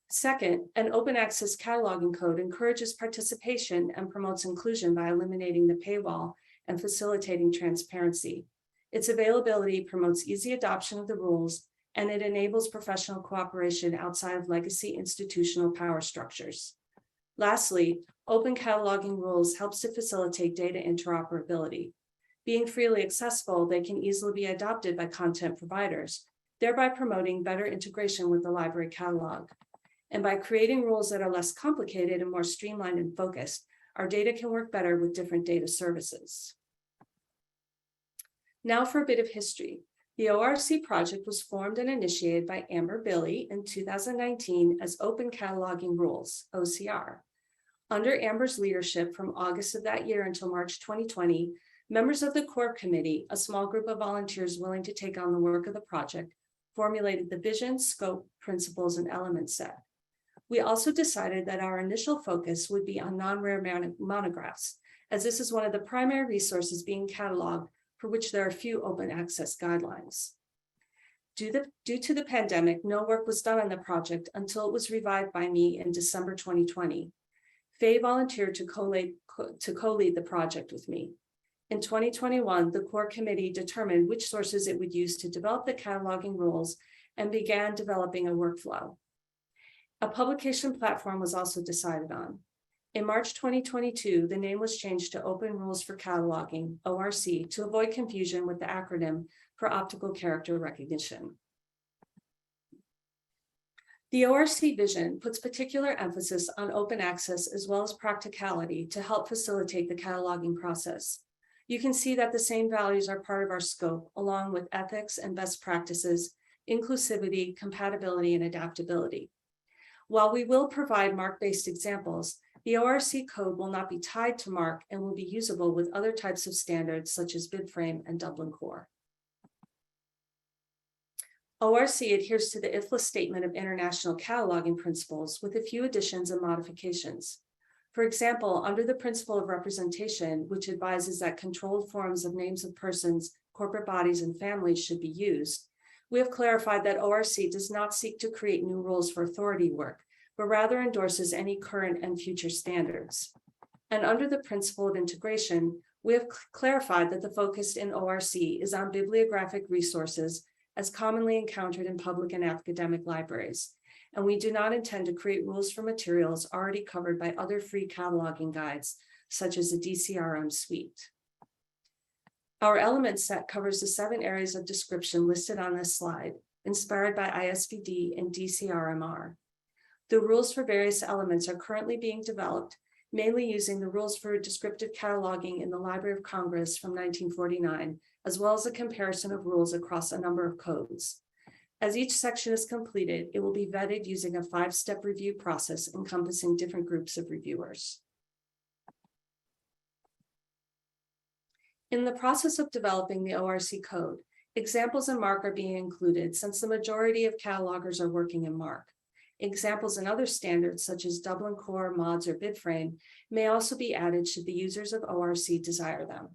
Second, an open access cataloging code encourages participation and promotes inclusion by eliminating the paywall and facilitating transparency. Its availability promotes easy adoption of the rules, and it enables professional cooperation outside of legacy institutional power structures. Lastly, open cataloging rules helps to facilitate data interoperability. Being freely accessible, they can easily be adopted by content providers, thereby promoting better integration with the library catalog. And by creating rules that are less complicated and more streamlined and focused, our data can work better with different data services. Now for a bit of history. The ORC project was formed and initiated by Amber Billey in 2019 as Open Cataloging Rules, OCR. Under Amber's leadership from August of that year until March 2020, members of the Core Committee, a small group of volunteers willing to take on the work of the project, formulated the vision, scope, principles, and element set. We also decided that our initial focus would be on non-rare monographs, as this is one of the primary resources being cataloged for which there are few open access guidelines. Due to the pandemic, no work was done on the project until it was revived by me in December 2020. Faye volunteered to co-lead the project with me. In 2021, the Core Committee determined which sources it would use to develop the cataloging rules and began developing a workflow. A publication platform was also decided on. In March 2022, the name was changed to Open Rules for Cataloging, ORC, to avoid confusion with the acronym for Optical Character Recognition. The ORC vision puts particular emphasis on open access as well as practicality to help facilitate the cataloging process. You can see that the same values are part of our scope, along with ethics and best practices, inclusivity, compatibility, and adaptability. While we will provide MARC-based examples, the ORC code will not be tied to MARC and will be usable with other types of standards such as BibFrame and Dublin Core. ORC adheres to the IFLA Statement of International Cataloging Principles with a few additions and modifications. For example, under the principle of representation, which advises that controlled forms of names of persons, corporate bodies, and families should be used, we have clarified that ORC does not seek to create new rules for authority work, but rather endorses any current and future standards. And under the principle of integration, we have clarified that the focus in ORC is on bibliographic resources as commonly encountered in public and academic libraries. And we do not intend to create rules for materials already covered by other free cataloging guides, such as the DCRM suite. Our element set covers the 7 areas of description listed on this slide, inspired by ISVD and DCRMR. The rules for various elements are currently being developed, mainly using the rules for descriptive cataloging in the Library of Congress from 1949, as well as a comparison of rules across a number of codes. As each section is completed, it will be vetted using a 5-step review process encompassing different groups of reviewers. In the process of developing the ORC code, examples in MARC are being included since the majority of catalogers are working in MARC. Examples in other standards such as Dublin Core, MODS, or BibFrame may also be added should the users of ORC desire them.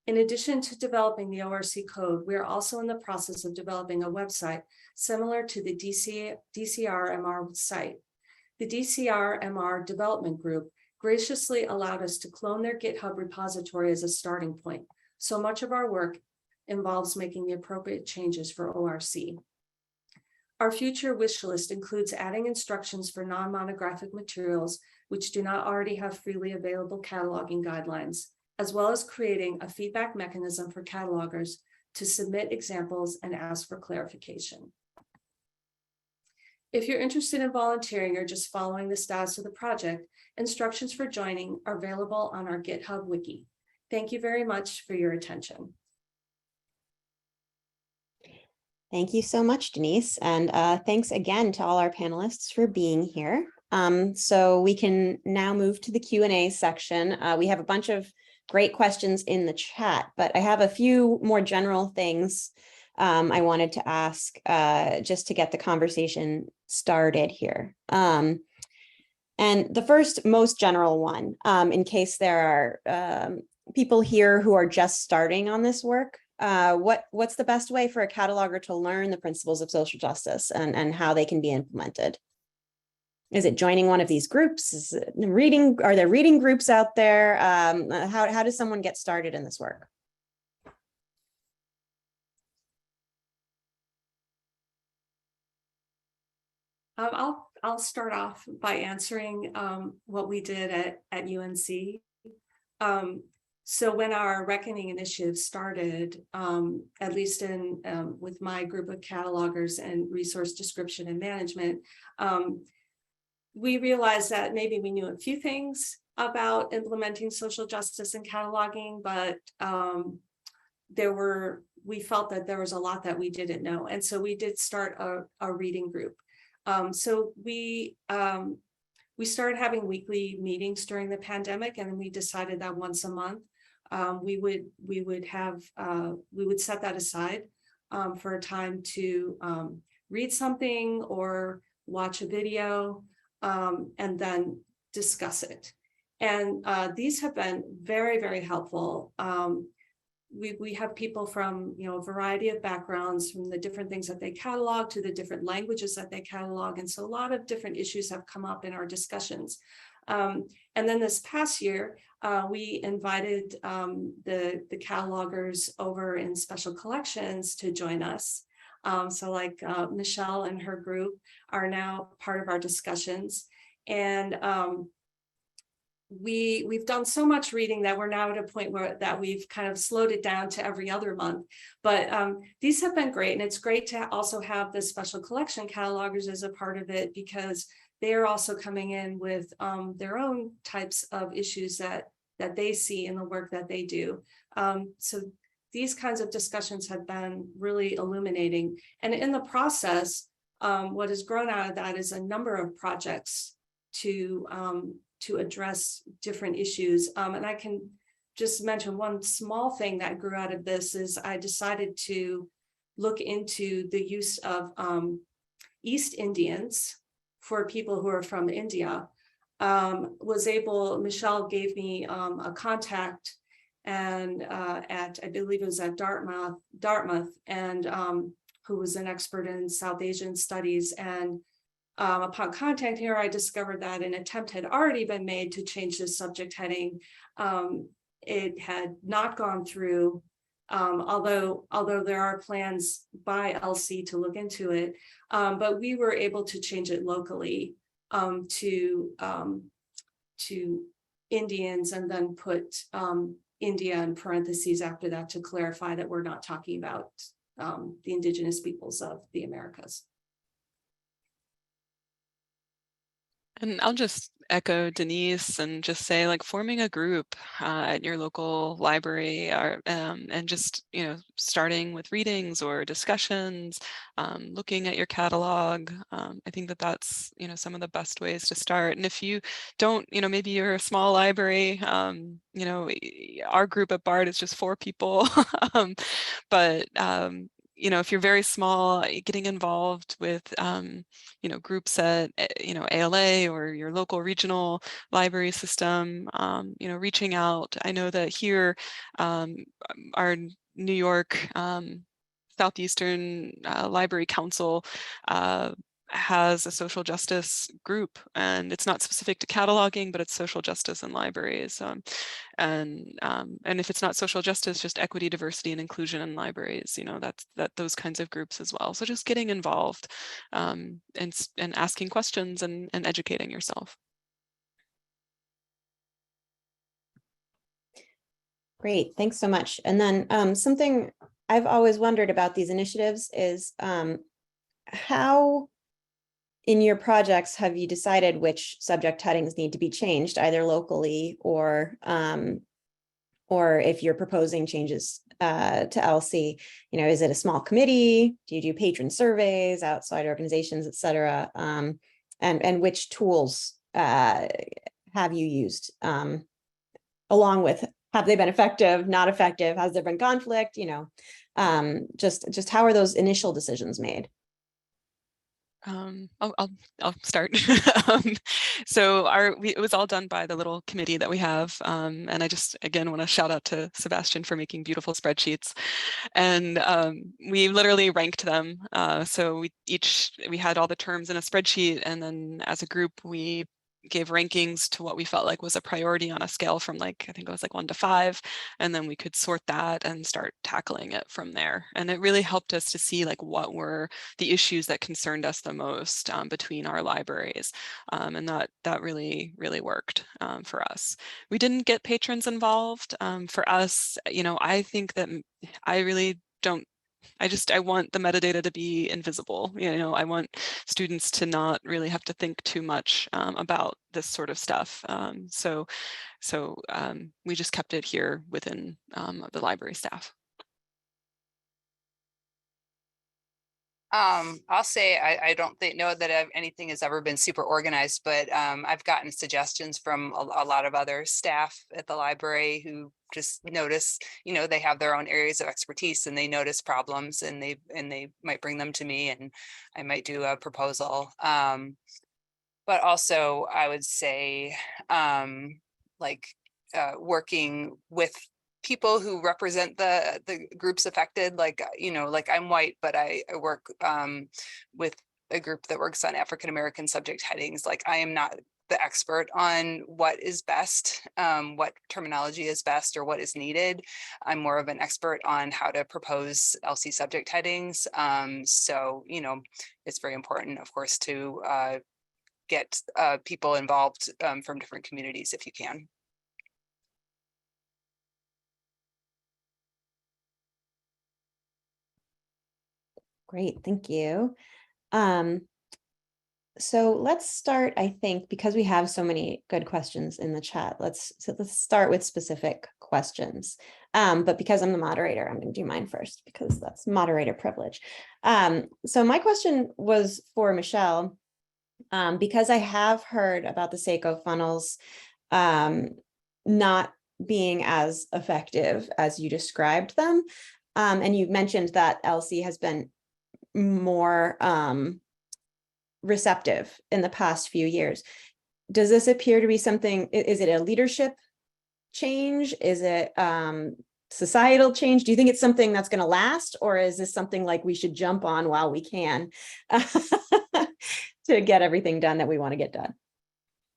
In addition to developing the ORC code, we are also in the process of developing a website similar to the DCRMR site. The DCRMR development group graciously allowed us to clone their GitHub repository as a starting point, so much of our work involves making the appropriate changes for ORC. Our future wish list includes adding instructions for non-monographic materials which do not already have freely available cataloging guidelines, as well as creating a feedback mechanism for catalogers to submit examples and ask for clarification. If you're interested in volunteering or just following the status of the project, instructions for joining are available on our GitHub wiki. Thank you very much for your attention. Thank you so much, Denise. And thanks again to all our panelists for being here. So we can now move to the Q&A section. We have a bunch of great questions in the chat, but I have a few more general things I wanted to ask just to get the conversation started here. And the first most general one, in case there are people here who are just starting on this work, what's the best way for a cataloger to learn the principles of social justice and how they can be implemented? Is it joining one of these groups? Is it reading? Are there reading groups out there? How does someone get started in this work? I'll start off by answering what we did at UNC. So when our Reckoning initiative started, at least with my group of catalogers and resource description and management, we realized that maybe we knew a few things about implementing social justice and cataloging, but we felt that there was a lot that we didn't know. And so we did start a reading group. So we started having weekly meetings during the pandemic, and we decided that once a month we would set that aside for a time to read something or watch a video and then discuss it. And these have been very, very helpful. We have people from a variety of backgrounds, from the different things that they catalog to the different languages that they catalog. And so a lot of different issues have come up in our discussions. And then this past year, we invited the catalogers over in special collections to join us. So like Michelle and her group are now part of our discussions. And we've done so much reading that we're now at a point that we've kind of slowed it down to every other month. But these have been great. And it's great to also have the special collection catalogers as a part of it, because they are also coming in with their own types of issues that they see in the work that they do. So these kinds of discussions have been really illuminating. And in the process, what has grown out of that is a number of projects to address different issues. And I can just mention one small thing that grew out of this is I decided to look into the use of East Indians for people who are from India. Michelle gave me a contact and I believe it was at Dartmouth, and who was an expert in South Asian studies. And upon contacting her, I discovered that an attempt had already been made to change the subject heading. It had not gone through, although there are plans by LC to look into it, but we were able to change it locally to Indians, and then put India in parentheses after that to clarify that we're not talking about the indigenous peoples of the Americas. And I'll just echo Denise and just say, like, forming a group at your local library, and just, starting with readings or discussions, looking at your catalog. I think that that's, some of the best ways to start. And if you don't, maybe you're a small library, our group at BARD is just 4 people, but if you're very small, getting involved with, groups at, ALA or your local regional library system, reaching out. I know that here, our New York Southeastern Library Council has a social justice group, and it's not specific to cataloging, but it's social justice in libraries. And if it's not social justice, just equity, diversity, and inclusion in libraries, those kinds of groups as well. So just getting involved, and asking questions and educating yourself. Great, thanks so much. And then something I've always wondered about these initiatives is how in your projects have you decided which subject headings need to be changed, either locally or if you're proposing changes to LC? Is it a small committee? Do you do patron surveys, outside organizations, et cetera? And which tools have you used, along with, have they been effective, not effective? Has there been conflict? Just how are those initial decisions made? I'll start. So it was all done by the little committee that we have, and I just again want to shout out to Sebastian for making beautiful spreadsheets, and we literally ranked them. So we had all the terms in a spreadsheet, and then as a group we gave rankings to what we felt like was a priority on a scale from, I think it was 1 to 5, and then we could sort that and start tackling it from there. And it really helped us to see what were the issues that concerned us the most between our libraries, and that really worked for us. We didn't get patrons involved. For us, I think that I really don't. I want the metadata to be invisible. I want students to not really have to think too much about this sort of stuff. So we just kept it here within the library staff. I'll say I don't know that anything has ever been super organized, but I've gotten suggestions from a lot of other staff at the library who just notice, they have their own areas of expertise and they notice problems, and they might bring them to me, and I might do a proposal. But also I would say working with people who represent the groups affected, I'm white, but I work with a group that works on African American subject headings. I am not the expert on what is best, what terminology is best or what is needed. I'm more of an expert on how to propose LC subject headings. So, it's very important, of course, to get people involved from different communities if you can. Great, thank you. So let's start, I think, because we have so many good questions in the chat, let's start with specific questions. But because I'm the moderator, I'm going to do mine first because that's moderator privilege. So my question was for Michelle, because I have heard about the SACO funnels not being as effective as you described them. And you mentioned that LC has been more receptive in the past few years. Does this appear to be something, is it a leadership change? Is it societal change? Do you think it's something that's going to last, or is this something like we should jump on while we can to get everything done that we want to get done?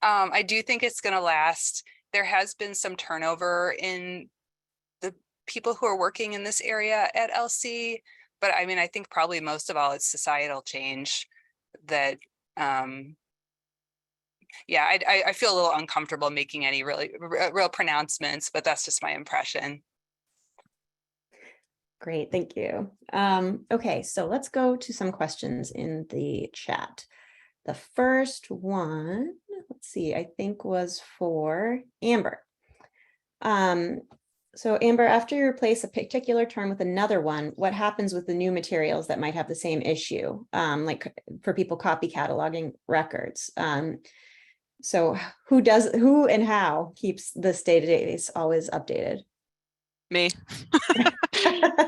I do think it's going to last. There has been some turnover in the people who are working in this area at LC, but I mean, I think probably most of all it's societal change that, yeah, I feel a little uncomfortable making any real pronouncements, but that's just my impression. Great, thank you. Okay, so let's go to some questions in the chat. The first one, let's see, I think was for Amber. So Amber, after you replace a particular term with another one, what happens with the new materials that might have the same issue, like for people copy cataloging records? So who and how keeps this database always updated? Me.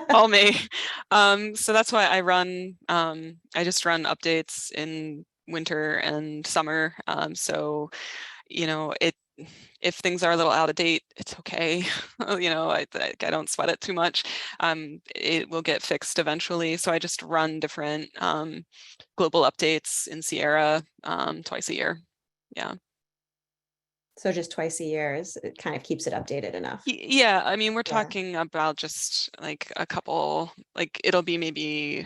All me. So that's why I just run updates in winter and summer. So, you know, if things are a little out of date, it's okay. You know, I don't sweat it too much. It will get fixed eventually. So I just run different global updates in Sierra twice a year. Yeah. So just twice a year it kind of keeps it updated enough. Yeah, I mean, we're talking about just like a couple, like it'll be maybe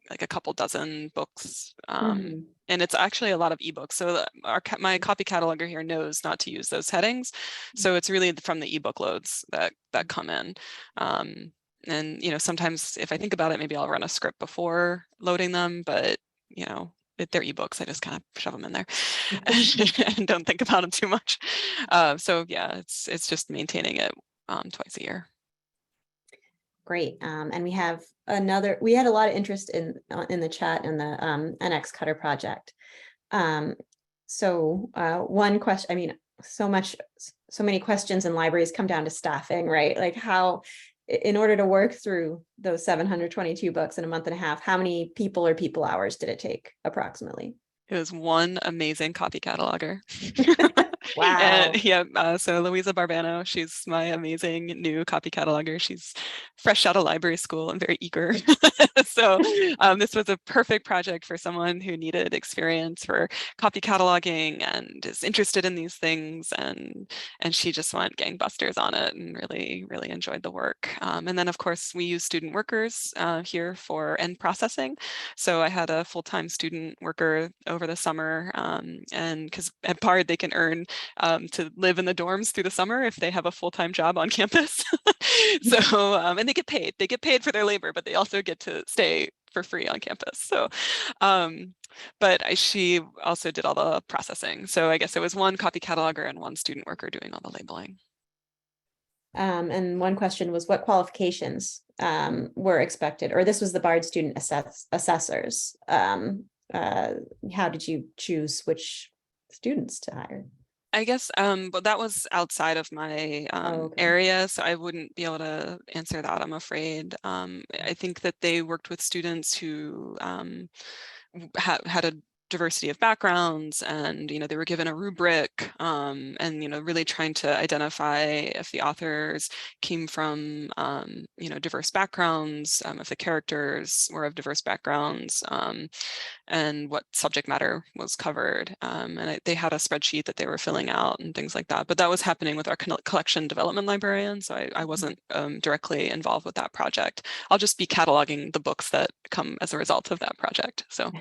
like a couple dozen books. And it's actually a lot of ebooks. So my copy cataloger here knows not to use those headings. So it's really from the ebook loads that come in. And, you know, sometimes if I think about it, maybe I'll run a script before loading them, but, you know, they're ebooks. I just kind of shove them in there and don't think about them too much. So yeah, it's just maintaining it twice a year. Great. And we had a lot of interest in the chat in the NX Cutter project. So one question, I mean, so many questions in libraries come down to staffing, right? Like how, in order to work through those 722 books in a month and a half, how many people or people hours did it take approximately? It was one amazing copy cataloger. Wow. And yeah, so Louisa Barbano, she's my amazing new copy cataloger. She's fresh out of library school and very eager. So this was a perfect project for someone who needed experience for copy cataloging and is interested in these things. And she just went gangbusters on it and really, really enjoyed the work. And then of course we use student workers here for end processing. So I had a full-time student worker over the summer, and because at BARD they can earn to live in the dorms through the summer if they have a full-time job on campus. So and they get paid for their labor, but they also get to stay for free on campus. So but she also did all the processing. So I guess it was one copy cataloger and one student worker doing all the labeling. And one question was what qualifications were expected, or this was the BARD student assessors. How did you choose which students to hire? I guess, but that was outside of my area, so I wouldn't be able to answer that, I'm afraid. I think that they worked with students who had a diversity of backgrounds, and they were given a rubric, and really trying to identify if the authors came from diverse backgrounds, if the characters were of diverse backgrounds, and what subject matter was covered. And they had a spreadsheet that they were filling out and things like that. But that was happening with our collection development librarian, so I wasn't directly involved with that project. I'll just be cataloging the books that come as a result of that project. So.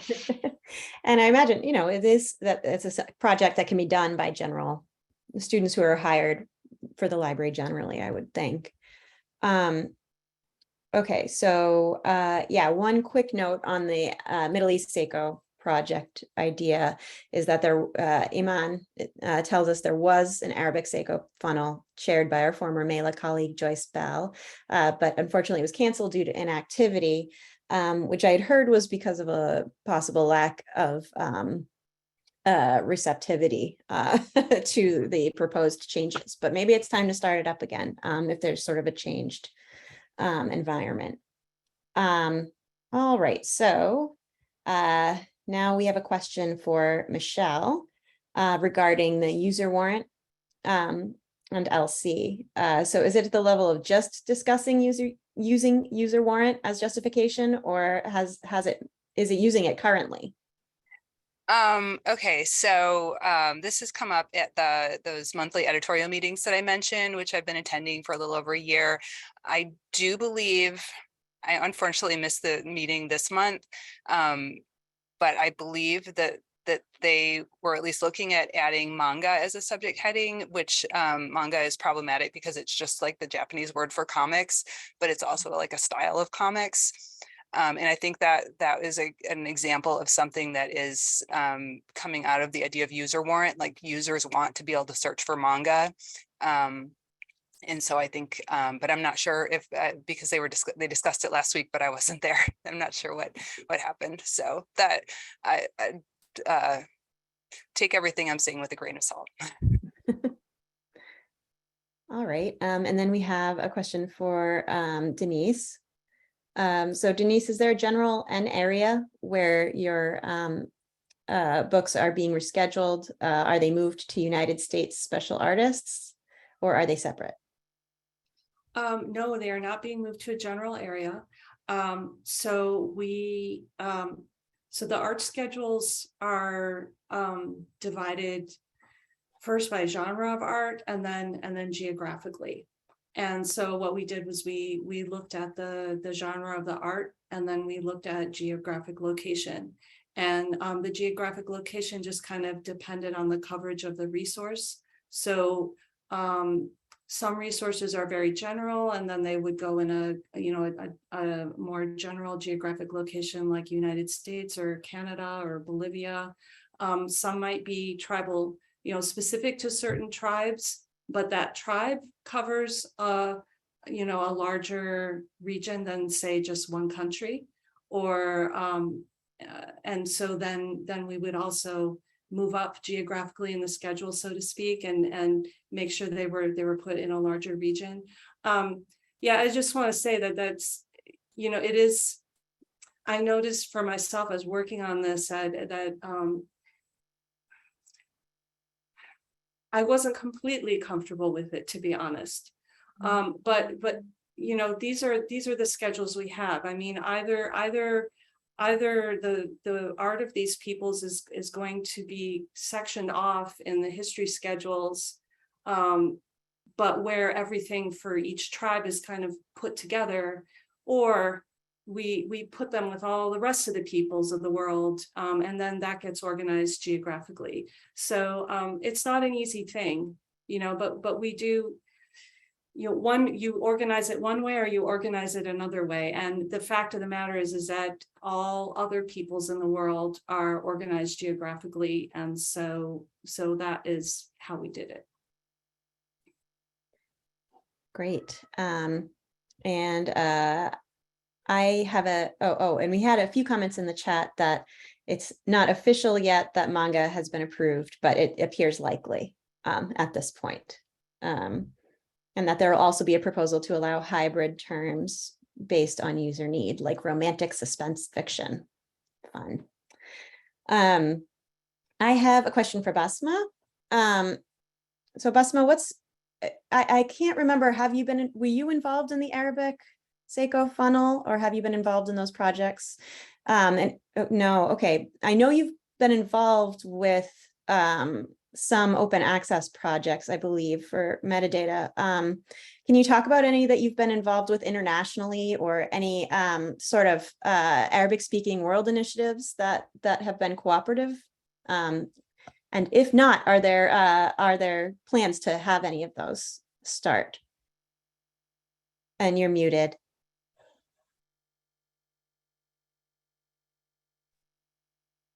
And I imagine, it's a project that can be done by students who are hired for the library generally, I would think. Okay, so one quick note on the Middle East SACO project idea is that Iman tells us there was an Arabic SACO funnel chaired by our former MELA colleague Joyce Bell, but unfortunately it was canceled due to inactivity. Which I had heard was because of a possible lack of receptivity to the proposed changes, but maybe it's time to start it up again if there's sort of a changed environment. All right, so now we have a question for Michelle regarding the user warrant and LC. So is it at the level of just discussing using user warrant as justification, or is it using it currently? Okay, so this has come up at those monthly editorial meetings that I mentioned, which I've been attending for a little over a year. I do believe, I unfortunately missed the meeting this month, but I believe that they were at least looking at adding manga as a subject heading, which manga is problematic because it's just like the Japanese word for comics, but it's also like a style of comics. And I think that is an example of something that is coming out of the idea of user warrant, like users want to be able to search for manga. And so I think, but I'm not sure if, because they discussed it last week, but I wasn't there. I'm not sure what happened. So that I take everything I'm saying with a grain of salt. All right, and then we have a question for Denise. So Denise, is there a general N area where your books are being rescheduled? Are they moved to United States special artists, or are they separate? No, they are not being moved to a general area. So the art schedules are divided first by genre of art and then geographically. And so what we did was we looked at the genre of the art, and then we looked at geographic location. And the geographic location just kind of depended on the coverage of the resource. So some resources are very general, and then they would go in a more general geographic location like United States or Canada or Bolivia. Some might be tribal, specific to certain tribes, but that tribe covers a larger region than, say, just one country. Or and so then we would also move up geographically in the schedule, so to speak, and make sure they were put in a larger region. Yeah, I just want to say that's, it is, I noticed for myself as working on this that I wasn't completely comfortable with it, to be honest. But these are the schedules we have. I mean, either the art of these peoples is going to be sectioned off in the history schedules, but where everything for each tribe is kind of put together, or we put them with all the rest of the peoples of the world, and then that gets organized geographically. So it's not an easy thing, but we do, you organize it one way or you organize it another way. And the fact of the matter is that all other peoples in the world are organized geographically. And so that is how we did it. Great. I have and we had a few comments in the chat that it's not official yet that manga has been approved, but it appears likely at this point. And that there will also be a proposal to allow hybrid terms based on user need, like romantic suspense fiction. Fun. I have a question for Basma. So Basma, I can't remember, were you involved in the Arabic Seiko funnel, or have you been involved in those projects? No, okay. I know you've been involved with some open access projects, I believe, for metadata. Can you talk about any that you've been involved with internationally, or any sort of Arabic speaking world initiatives that have been cooperative? And if not, are there plans to have any of those start? And you're muted.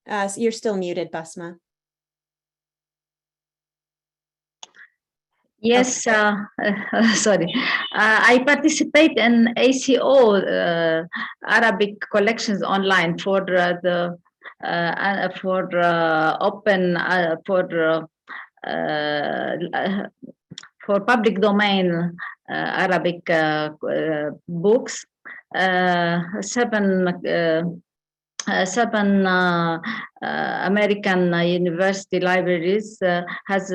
So you're still muted, Basma. Yes, sorry. I participate in ACO, Arabic collections online for for public domain Arabic books. Seven American university libraries has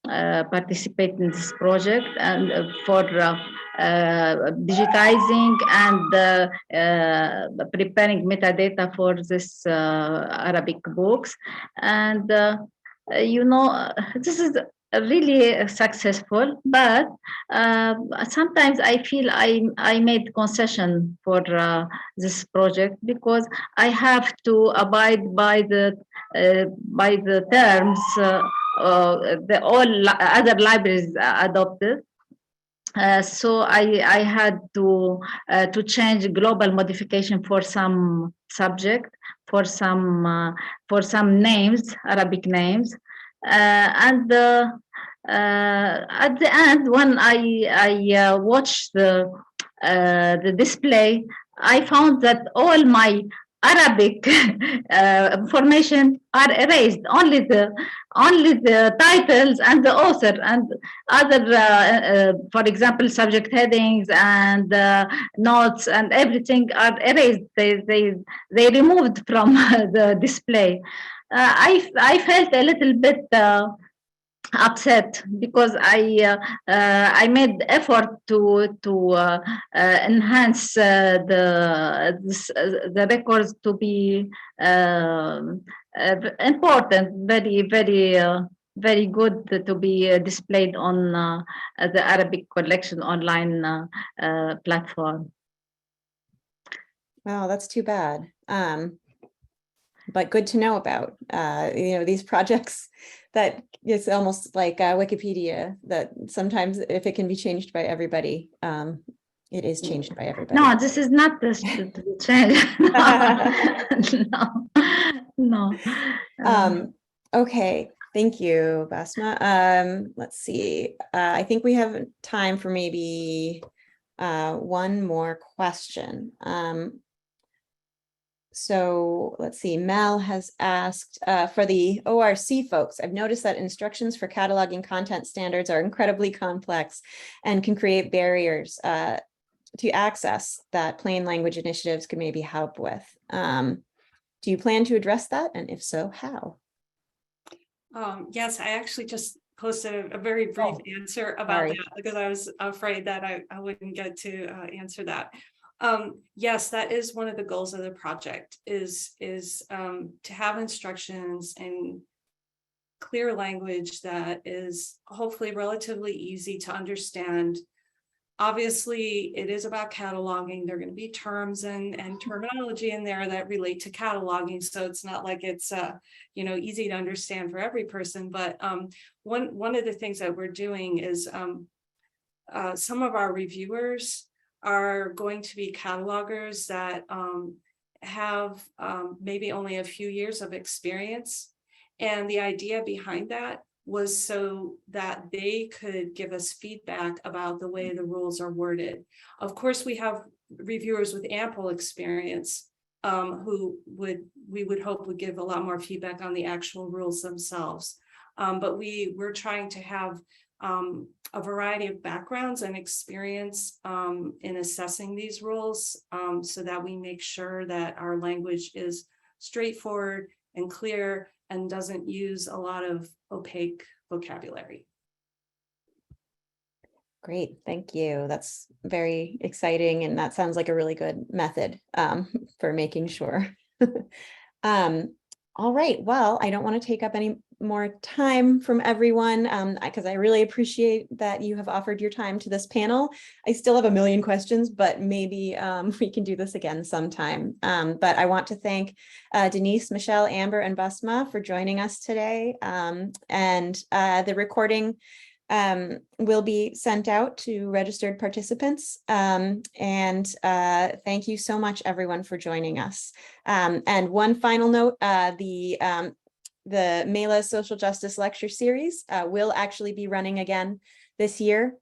participated in this project and for digitizing and preparing metadata for this Arabic books. And this is really successful, but sometimes I feel I made concession for this project because I have to abide by the terms the all other libraries adopted. So I had to change global modification for some subject, for some names, Arabic names, and at the end, when I watched the display, I found that all my Arabic information are erased. Only the titles and the author and other, for example, subject headings and notes and everything are erased. They removed from the display. I felt a little bit upset because I made effort to enhance the records to be important, very good to be displayed on the Arabic collection online platform. Wow, that's too bad. But good to know about, these projects that it's almost like Wikipedia, that sometimes if it can be changed by everybody, it is changed by everybody. No, this is not the change. No. Okay, thank you, Basma. Let's see. I think we have time for maybe one more question. So let's see, Mel has asked for the ORC folks. I've noticed that instructions for cataloging content standards are incredibly complex and can create barriers to access that plain language initiatives could maybe help with. Do you plan to address that? And if so, how? Yes, I actually just posted a very brief answer about that because I was afraid that I wouldn't get to answer that. Yes, that is one of the goals of the project is to have instructions in clear language that is hopefully relatively easy to understand. Obviously, it is about cataloging. There are going to be terms and terminology in there that relate to cataloging. So it's not like it's easy to understand for every person. But one of the things that we're doing is some of our reviewers are going to be catalogers that have maybe only a few years of experience. And the idea behind that was so that they could give us feedback about the way the rules are worded. Of course, we have reviewers with ample experience who we would hope would give a lot more feedback on the actual rules themselves. But we're trying to have a variety of backgrounds and experience in assessing these rules so that we make sure that our language is straightforward and clear and doesn't use a lot of opaque vocabulary. Great, thank you. That's very exciting, and that sounds like a really good method for making sure. All right, well, I don't want to take up any more time from everyone because I really appreciate that you have offered your time to this panel. I still have a million questions, but maybe we can do this again sometime. But I want to thank Denise, Michelle, Amber, and Basma for joining us today. And the recording will be sent out to registered participants. And thank you so much, everyone, for joining us. And one final note, the MELA Social Justice Lecture Series will actually be running again this year.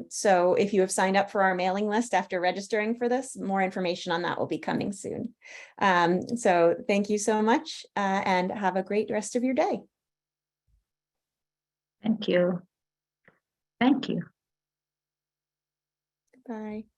So if you have signed up for our mailing list after registering for this, more information on that will be coming soon. So thank you so much and have a great rest of your day. Thank you. Thank you. Bye.